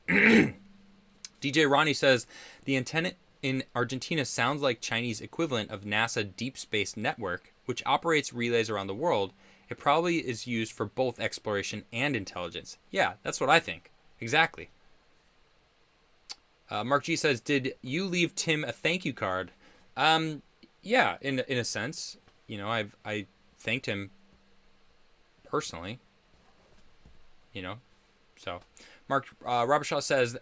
DJ Ronnie says, the antenna in Argentina sounds like Chinese equivalent of NASA Deep Space Network, which operates relays around the world. It probably is used for both exploration and intelligence. Yeah, that's what I think. Exactly. Mark G says, did you leave Tim a thank you card? Yeah, in a sense. I thanked him personally. So Robert Shaw says,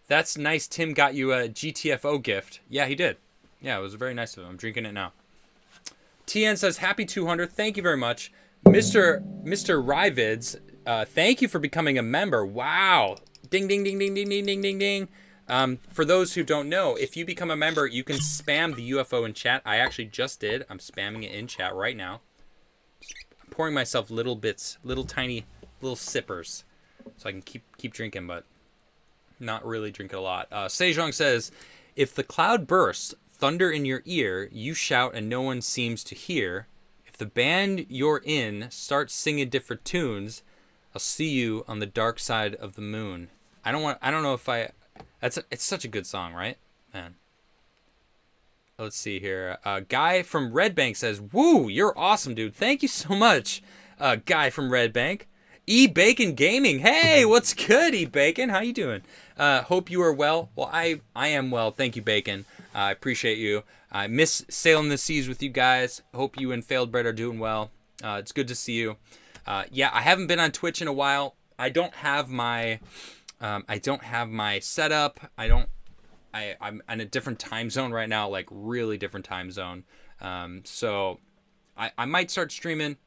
that's nice. Tim got you a GTFO gift. Yeah, he did. Yeah, it was very nice of him. I'm drinking it now. TN says, happy 200. Thank you very much. Mr. Ryvids, thank you for becoming a member. Wow. Ding, ding, ding, ding, ding, ding, ding, ding, ding. For those who don't know, if you become a member, you can spam the UFO in chat. I actually just did. I'm spamming it in chat right now. I'm pouring myself little bits, little tiny, little sippers, so I can keep drinking, but not really drink it a lot. Sejong says, if the cloud bursts, thunder in your ear, you shout and no one seems to hear. If the band you're in starts singing different tunes, I'll see you on the dark side of the moon. I don't know if it's such a good song, right? Man. Let's see here. Guy from Red Bank says, woo, you're awesome, dude. Thank you so much, Guy from Red Bank. E-Bacon Gaming. Hey, what's good, E-Bacon? How you doing? Hope you are well. Well, I am well. Thank you, Bacon. I appreciate you. I miss sailing the seas with you guys. Hope you and Failed Bread are doing well. It's good to see you. Yeah, I haven't been on Twitch in a while. I don't have my setup. I'm in a different time zone right now, like really different time zone. So I might start streaming.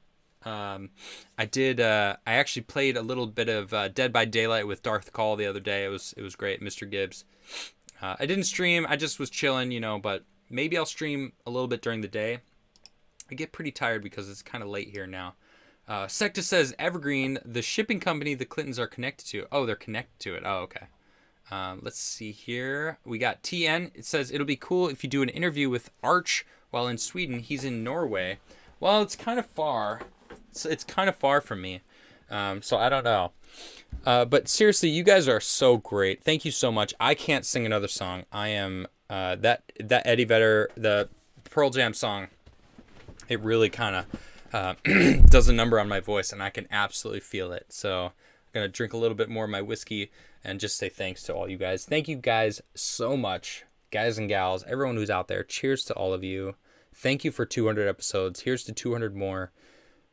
I actually played a little bit of Dead by Daylight with Darth Call the other day. It was great, Mr. Gibbs. I didn't stream. I just was chilling, but maybe I'll stream a little bit during the day. I get pretty tired because it's kind of late here now. Secta says, Evergreen, the shipping company the Clintons are connected to. Oh, they're connected to it. Oh, okay. Let's see here. We got TN. It says, it'll be cool if you do an interview with Arch while in Sweden. He's in Norway. Well, it's kind of far. It's kind of far from me. So I don't know. But seriously, you guys are so great. Thank you so much. I can't sing another song. I am that Eddie Vedder, the Pearl Jam song, it really kind of does a number on my voice, and I can absolutely feel it. So I'm going to drink a little bit more of my whiskey and just say thanks to all you guys. Thank you guys so much, guys and gals, everyone who's out there. Cheers to all of you. Thank you for 200 episodes. Here's to 200 more.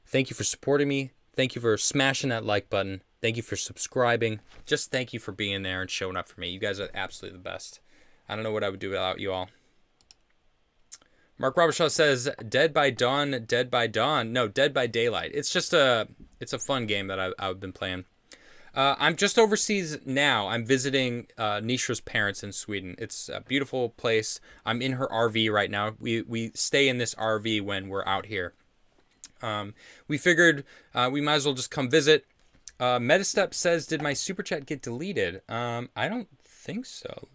Thank you for supporting me. Thank you for smashing that like button. Thank you for subscribing. Just thank you for being there and showing up for me. You guys are absolutely the best. I don't know what I would do without you all. Mark Robershaw says, Dead by Dawn, Dead by Dawn. No, Dead by Daylight. It's a fun game that I've been playing. I'm just overseas now. I'm visiting Nishra's parents in Sweden. It's a beautiful place. I'm in her RV right now. We stay in this RV when we're out here. We figured we might as well just come visit. Metastep says, did my super chat get deleted? I don't think so.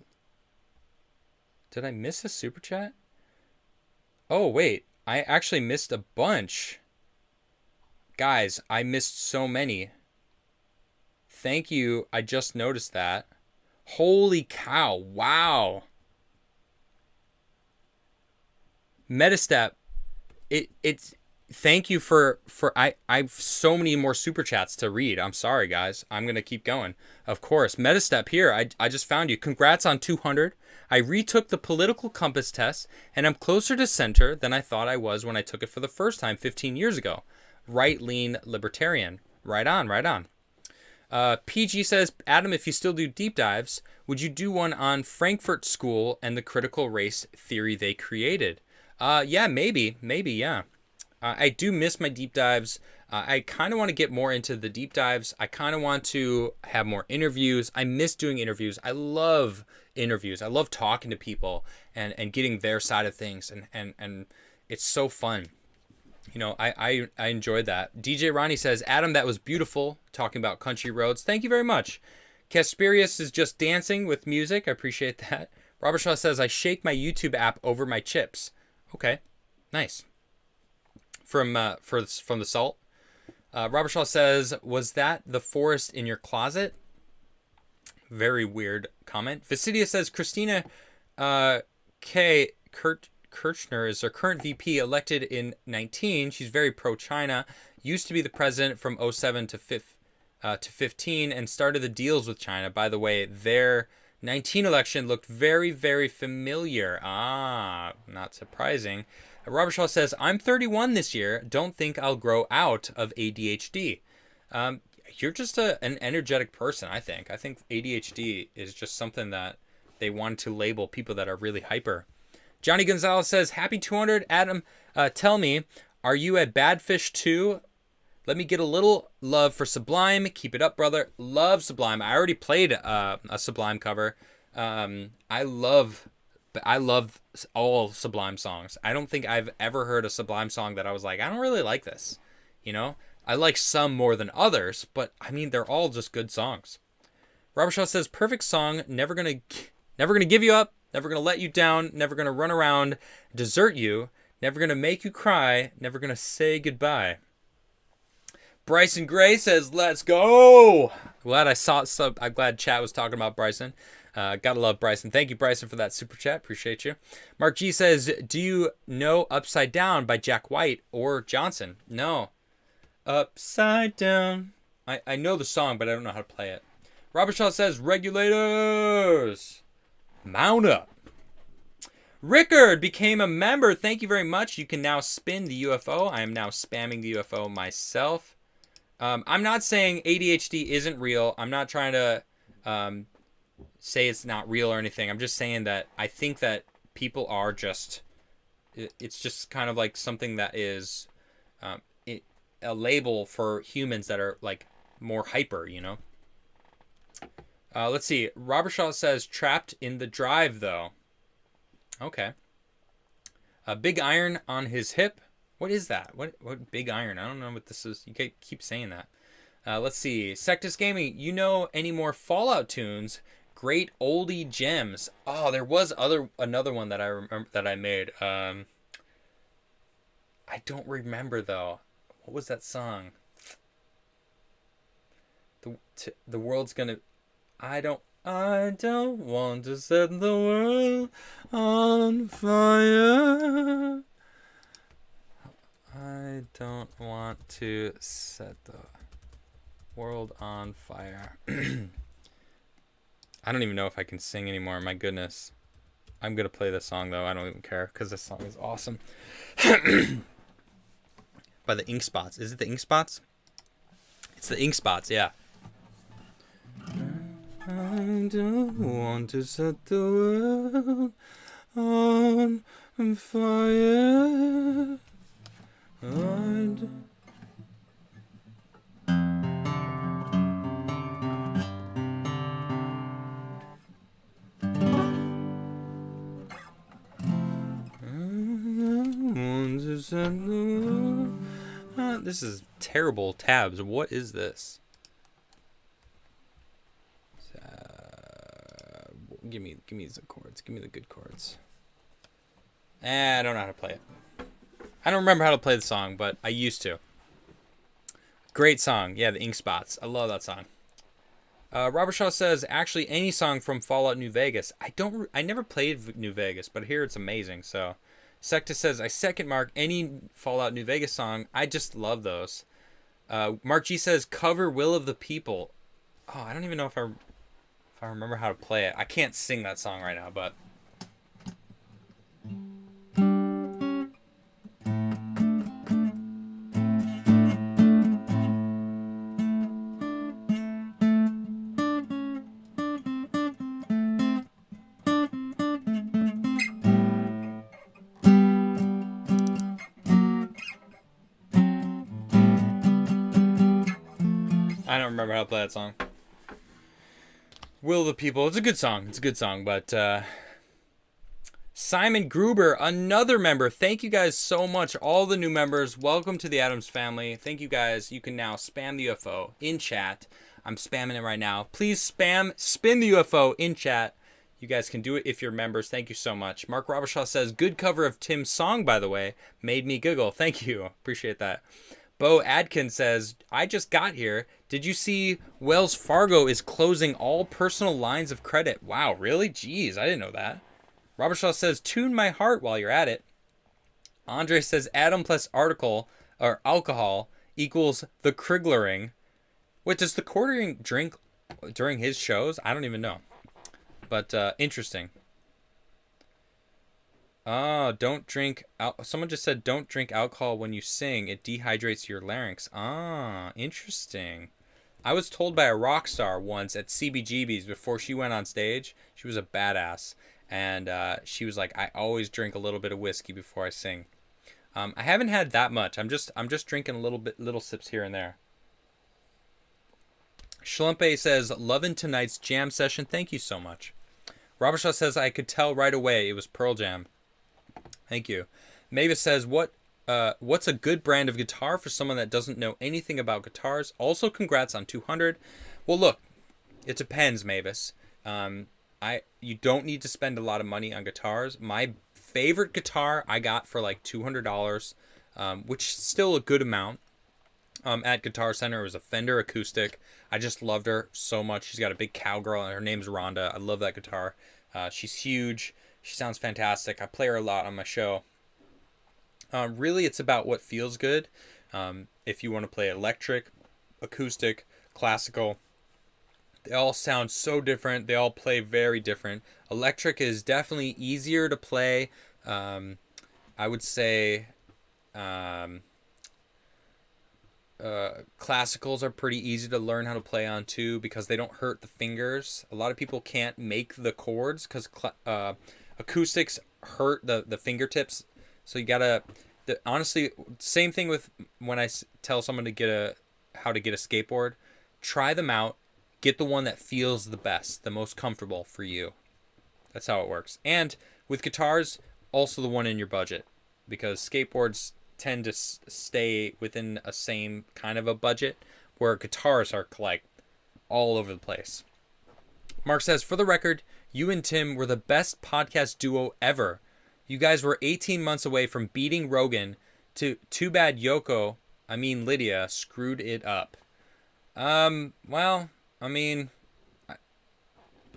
Did I miss a super chat? Oh, wait. I actually missed a bunch. Guys, I missed so many. Thank you. I just noticed that. Holy cow. Wow. Metastep. It's thank you for I've so many more super chats to read. I'm sorry, guys. I'm gonna keep going. Of course, Metastep here. I just found you. Congrats on 200. I retook the political compass test, and I'm closer to center than I thought I was when I took it for the first time 15 years ago. Right-lean libertarian. Right on, right on. PG says, Adam, if you still do deep dives, would you do one on Frankfurt School and the critical race theory they created? Yeah, maybe, yeah. I do miss my deep dives. I kind of want to get more into the deep dives. I kind of want to have more interviews. I miss doing interviews. I love interviews. I love talking to people and getting their side of things. And it's so fun. You know, I enjoyed that. DJ Ronnie says, Adam, that was beautiful, talking about country roads. Thank you very much. Casperius is just dancing with music. I appreciate that. Robert Shaw says, I shake my YouTube app over my chips. Okay, nice. From the salt. Robert Shaw says, was that the forest in your closet? Very weird comment. Visidia says, Christina K. Kirchner is our current VP, elected in 19. She's very pro-China. Used to be the president from 07 to 15 and started the deals with China. By the way, their 19 election looked very, very familiar. Not surprising. Robert Shaw says, I'm 31 this year. Don't think I'll grow out of ADHD. You're just an energetic person, I think. I think ADHD is just something that they want to label people that are really hyper. Johnny Gonzalez says, happy 200. Adam, tell me, are you a bad fish too? Let me get a little love for Sublime. Keep it up, brother. Love Sublime. I already played a Sublime cover. I love all Sublime songs. I don't think I've ever heard a Sublime song that I was like, I don't really like this. You know, I like some more than others, but I mean, they're all just good songs. Robert Shaw says, perfect song. Never gonna give you up. Never gonna let you down. Never gonna run around, desert you. Never gonna make you cry. Never gonna say goodbye. Bryson Gray says, let's go. I'm glad chat was talking about Bryson. Gotta love Bryson. Thank you, Bryson, for that super chat. Appreciate you. Mark G says, do you know Upside Down by Jack White or Johnson? No. Upside Down. I know the song, but I don't know how to play it. Robert Shaw says, regulators, mount up. Rickard became a member. Thank you very much. You can now spin the UFO. I am now spamming the UFO myself. I'm not saying ADHD isn't real. I'm not trying to say it's not real or anything. I'm just saying that I think that people are just, it's just kind of like something that is a label for humans that are like more hyper, you know? Let's see. Robert Shaw says, trapped in the drive, though. Okay. A big iron on his hip. What is that? What big iron? I don't know what this is. You keep saying that. Let's see. Sectus Gaming, you know any more Fallout tunes? Great oldie gems. Oh, there was another one that I remember that I made. I don't remember though. What was that song? The world's gonna. I don't want to set the world on fire. I don't want to set the world on fire. I don't even know if I can sing anymore. My goodness. I'm going to play this song, though. I don't even care because this song is awesome. By the Ink Spots. Is it the Ink Spots? It's the Ink Spots, yeah. I don't want to set the world on fire. This is terrible tabs. What is this? Give me the chords. Give me the good chords. I don't know how to play it. I don't remember how to play the song, but I used to. Great song. Yeah, the Ink Spots. I love that song. Robert Shaw says, actually, any song from Fallout New Vegas. I never played New Vegas, but I hear it's amazing. So, Secta says, I second Mark. Any Fallout New Vegas song. I just love those. Mark G says, cover Will of the People. Oh, I don't even know if I remember how to play it. I can't sing that song right now, but... I don't remember how to play that song. Will of the People. It's a good song. It's a good song, but Simon Gruber, another member. Thank you guys so much. All the new members. Welcome to the Adams family. Thank you guys. You can now spam the UFO in chat. I'm spamming it right now. Please spin the UFO in chat. You guys can do it if you're members. Thank you so much. Mark Robershaw says, good cover of Tim's song, by the way. Made me giggle. Thank you. Appreciate that. Bo Adkin says, I just got here. Did you see Wells Fargo is closing all personal lines of credit? Wow, really? Jeez, I didn't know that. Robershaw says, tune my heart while you're at it. Andre says, Adam plus alcohol equals the Criglering. Wait, does the quartering drink during his shows? I don't even know. But interesting. Oh, don't drink. Someone just said don't drink alcohol when you sing. It dehydrates your larynx. Ah, interesting. I was told by a rock star once at CBGB's before she went on stage. She was a badass. And she was like, I always drink a little bit of whiskey before I sing. I haven't had that much. I'm just drinking little sips here and there. Schlumpe says, loving tonight's jam session. Thank you so much. Robershaw says, I could tell right away it was Pearl Jam. Thank you. Mavis says, what's a good brand of guitar for someone that doesn't know anything about guitars? Also, congrats on 200. Well, look, it depends, Mavis. You don't need to spend a lot of money on guitars. My favorite guitar I got for like $200, which is still a good amount. At Guitar Center, it was a Fender acoustic. I just loved her so much. She's got a big cowgirl, and her name's Rhonda. I love that guitar. She's huge. She sounds fantastic. I play her a lot on my show. Really, it's about what feels good. If you want to play electric, acoustic, classical, they all sound so different. They all play very different. Electric is definitely easier to play. I would say classicals are pretty easy to learn how to play on too because they don't hurt the fingers. A lot of people can't make the chords because acoustics hurt the fingertips. So you gotta, honestly, same thing with when I tell someone to how to get a skateboard. Try them out. Get the one that feels the best, the most comfortable for you. That's how it works. And with guitars, also the one in your budget, because skateboards tend to stay within a same kind of a budget, where guitars are like all over the place. Mark says, for the record, you and Tim were the best podcast duo ever. You guys were 18 months away from beating Rogan. Too bad Lydia screwed it up. Well, I mean,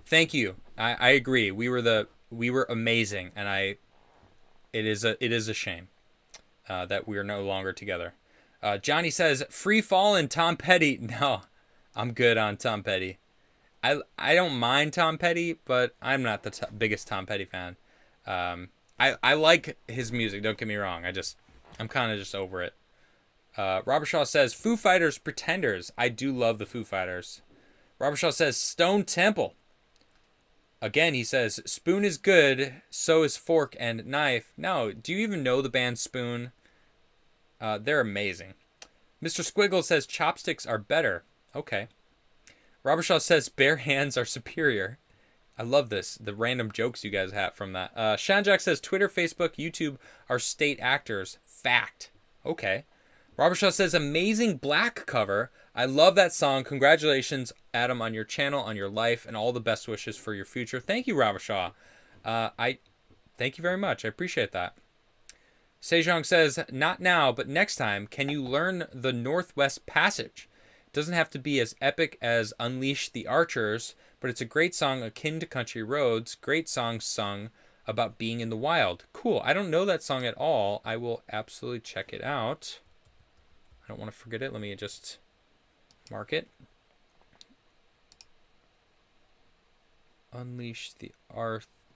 thank you. I agree. We were amazing, and it is a shame that we are no longer together. Johnny says, free falling Tom Petty. No, I'm good on Tom Petty. I don't mind Tom Petty, but I'm not the biggest Tom Petty fan. I like his music, don't get me wrong. I'm kind of just over it. Robershaw says, Foo Fighters Pretenders. I do love the Foo Fighters. Robershaw says, Stone Temple. Again, he says, Spoon is good, so is Fork and Knife. No, do you even know the band Spoon? They're amazing. Mr. Squiggle says, Chopsticks are better. Okay. Robershaw says, bare hands are superior. I love this, the random jokes you guys have from that. Shanjack says, Twitter, Facebook, YouTube are state actors. Fact. Okay. Robershaw says, amazing Black cover. I love that song. Congratulations, Adam, on your channel, on your life, and all the best wishes for your future. Thank you, Robershaw. Thank you very much. I appreciate that. Sejong says, not now, but next time, can you learn the Northwest Passage? It doesn't have to be as epic as Unleash the Archers, but it's a great song akin to Country Roads. Great song sung about being in the wild. Cool. I don't know that song at all. I will absolutely check it out. I don't want to forget it. Let me just mark it. Unleash the Archers.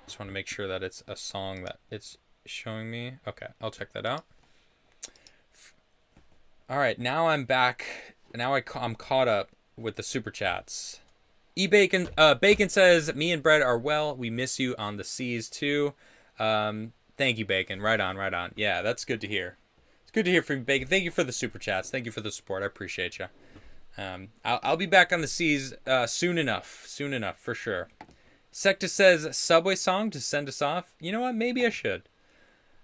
Just want to make sure that it's a song that it's showing me. Okay, I'll check that out. All right, now I'm back. Now I'm caught up with the super chats. Bacon says, me and Brett are well. We miss you on the seas too. Thank you, Bacon. Right on, right on. Yeah, that's good to hear. It's good to hear from you, Bacon. Thank you for the super chats. Thank you for the support. I appreciate you. I'll be back on the seas soon enough. Soon enough, for sure. Secta says, Subway song to send us off. You know what? Maybe I should.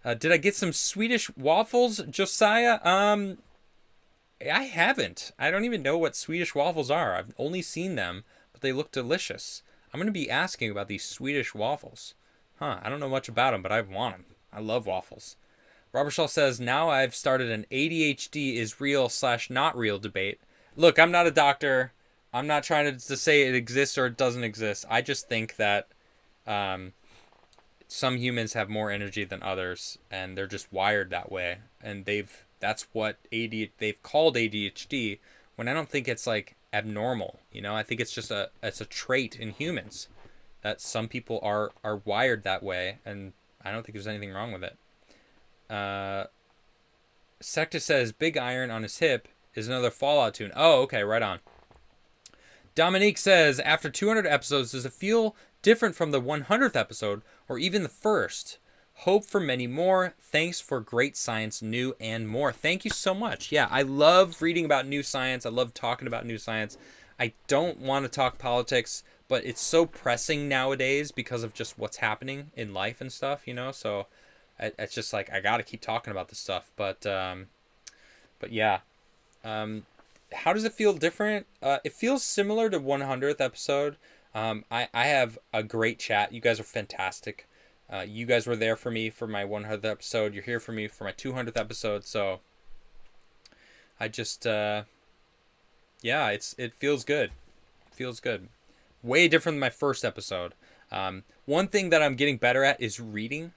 Did I get some Swedish waffles, Josiah? I haven't. I don't even know what Swedish waffles are. I've only seen them, but they look delicious. I'm going to be asking about these Swedish waffles. I don't know much about them, but I want them. I love waffles. Robert Shaw says, now I've started an ADHD is real / not real debate. Look, I'm not a doctor. I'm not trying to say it exists or it doesn't exist. I just think that some humans have more energy than others, and they're just wired that way. And that's what they've called ADHD, when I don't think it's like abnormal. You know, I think it's just it's a trait in humans that some people are wired that way, and I don't think there's anything wrong with it. Secta says Big Iron on his hip is another Fallout tune. Oh, okay, right on. Dominique says, after 200 episodes, does it feel different from the 100th episode or even the first? Hope for many more. Thanks for great science, new and more. Thank you so much. Yeah, I love reading about new science. I love talking about new science. I don't want to talk politics, but it's so pressing nowadays because of just what's happening in life and stuff, you know? So it's just like, I got to keep talking about this stuff. But yeah. How does it feel different? It feels similar to 100th episode. I have a great chat. You guys are fantastic. You guys were there for me for my 100th episode. You're here for me for my 200th episode. So I just, yeah, it feels good. It feels good. Way different than my first episode. One thing that I'm getting better at is reading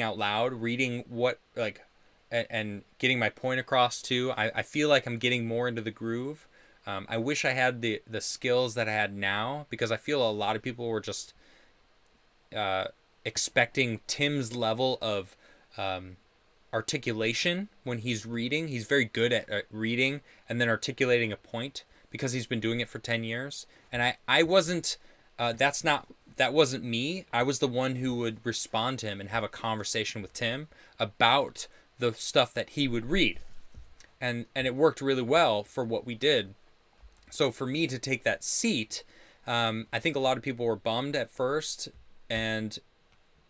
out loud, reading what, like, and getting my point across too. I feel like I'm getting more into the groove. I wish I had the skills that I had now, because I feel a lot of people were just expecting Tim's level of articulation when he's reading. He's very good at reading and then articulating a point because he's been doing it for 10 years. And I wasn't, that wasn't me. I was the one who would respond to him and have a conversation with Tim about the stuff that he would read. And it worked really well for what we did. So for me to take that seat, I think a lot of people were bummed at first and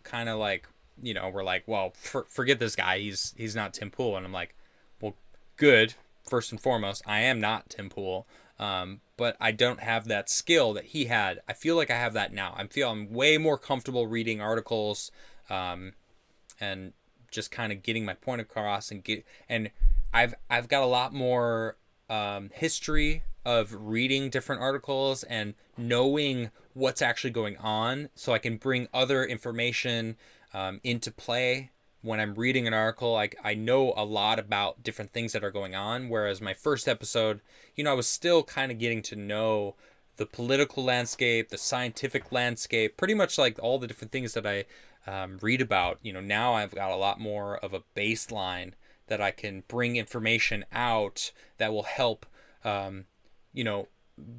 kind of like, you know, we're like, well, forget this guy. He's not Tim Pool. And I'm like, well, good. First and foremost, I am not Tim Pool. But I don't have that skill that he had. I feel like I have that now. I'm way more comfortable reading articles, and just kind of getting my point across and I've got a lot more history of reading different articles and knowing what's actually going on, so I can bring other information into play when I'm reading an article. I know a lot about different things that are going on, whereas my first episode, you know, I was still kind of getting to know the political landscape, the scientific landscape, pretty much like all the different things that I read about. You know, now I've got a lot more of a baseline that I can bring information out that will help, you know,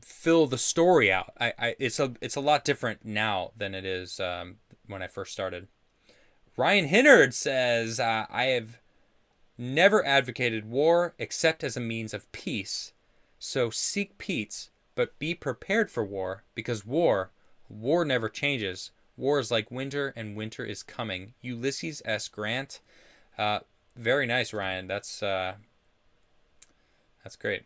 fill the story out. It's a lot different now than it is when I first started. Ryan Hinnard says, I have never advocated war except as a means of peace. So seek peace, but be prepared for war, because war never changes. War is like winter, and winter is coming. Ulysses S. Grant. Very nice, Ryan. That's great.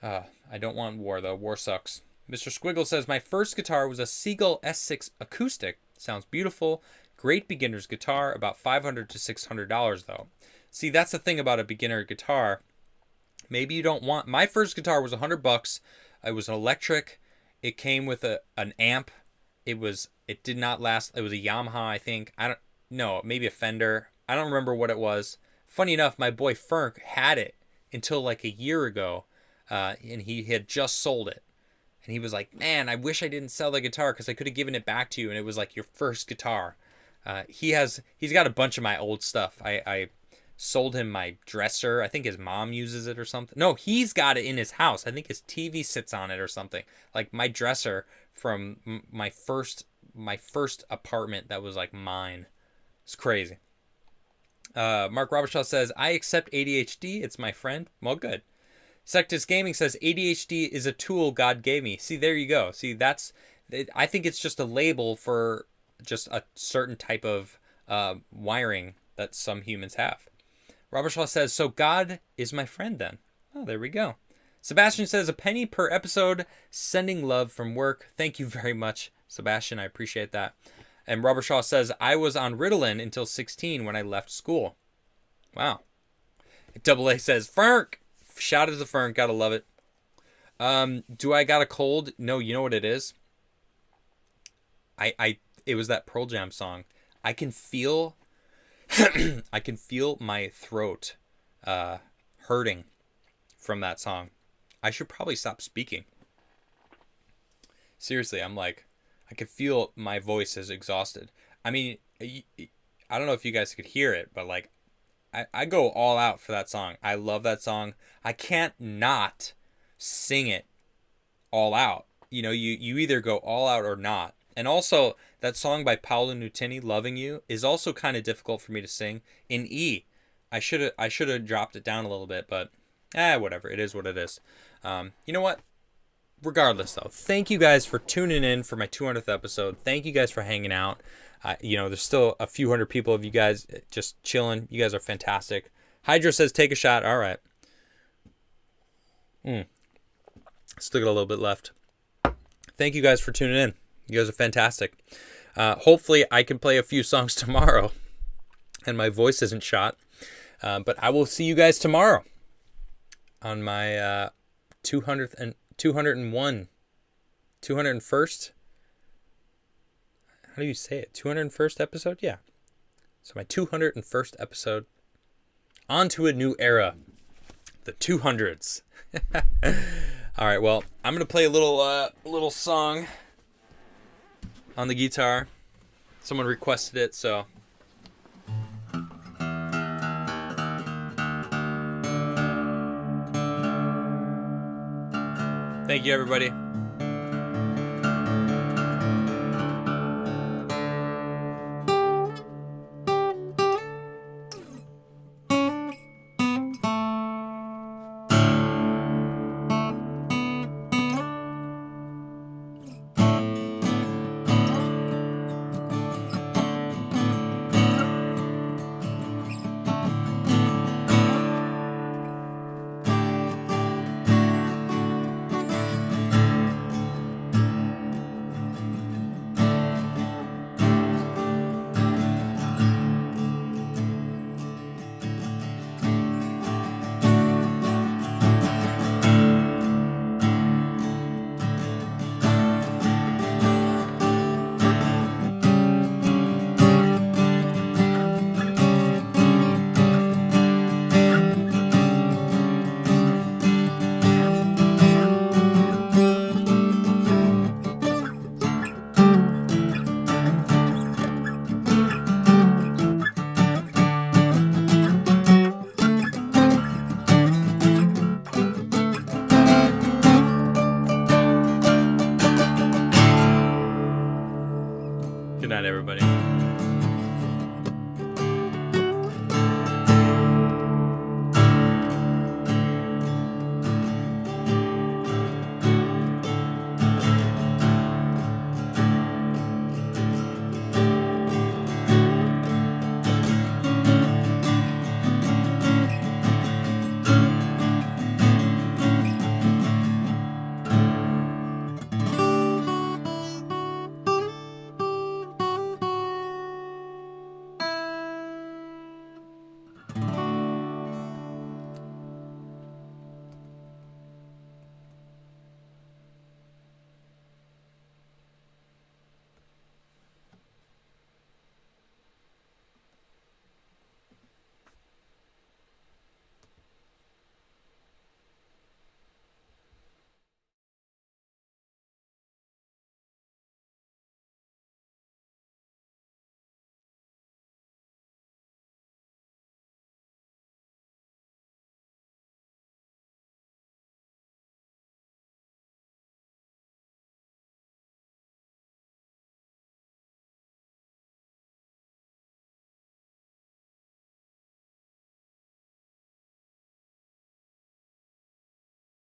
I don't want war, though. War sucks. Mr. Squiggle says, my first guitar was a Seagull S6 acoustic. Sounds beautiful. Great beginner's guitar, about $500 to $600 though. See, that's the thing about a beginner guitar. Maybe you don't want... My first guitar was $100. It was an electric. It came with an amp. It did not last. It was a Yamaha, I think. I don't know, maybe a Fender. I don't remember what it was. Funny enough, my boy Ferk had it until like a year ago, and he had just sold it. And he was like, man, I wish I didn't sell the guitar because I could have given it back to you, and it was like your first guitar. He's got a bunch of my old stuff. I sold him my dresser. I think his mom uses it or something. No, he's got it in his house. I think his TV sits on it or something. Like my dresser from my first apartment that was like mine. It's crazy. Mark Robertshaw says, I accept ADHD. It's my friend. Well, good. Sectus Gaming says, ADHD is a tool God gave me. See, there you go. See, I think it's just a label for just a certain type of wiring that some humans have. Robertshaw says, so God is my friend then. Oh, there we go. Sebastian says, a penny per episode, sending love from work. Thank you very much, Sebastian. I appreciate that. And Robertshaw says, I was on Ritalin until 16 when I left school. Wow. Double A says, Ferk. Shout out to Ferk. Gotta love it. Do I got a cold? No, you know what it is? It was that Pearl Jam song. I can feel my throat hurting from that song. I should probably stop speaking. Seriously, I'm like, I could feel my voice is exhausted. I mean, I don't know if you guys could hear it, but like, I go all out for that song. I love that song. I can't not sing it all out. You know, you either go all out or not. And also, that song by Paolo Nutini, Loving You, is also kind of difficult for me to sing in E. I should have dropped it down a little bit, but whatever. It is what it is. You know what? Regardless, though, thank you guys for tuning in for my 200th episode. Thank you guys for hanging out. There's still a few hundred people of you guys just chilling. You guys are fantastic. Hydra says, take a shot. All right. Still got a little bit left. Thank you guys for tuning in. You guys are fantastic. Hopefully I can play a few songs tomorrow and my voice isn't shot. But I will see you guys tomorrow on my 201st. How do you say it? 201st episode? Yeah. So my 201st episode. On to a new era. The 200s. All right, well, I'm going to play a little song on the guitar. Someone requested it, so. Thank you, everybody.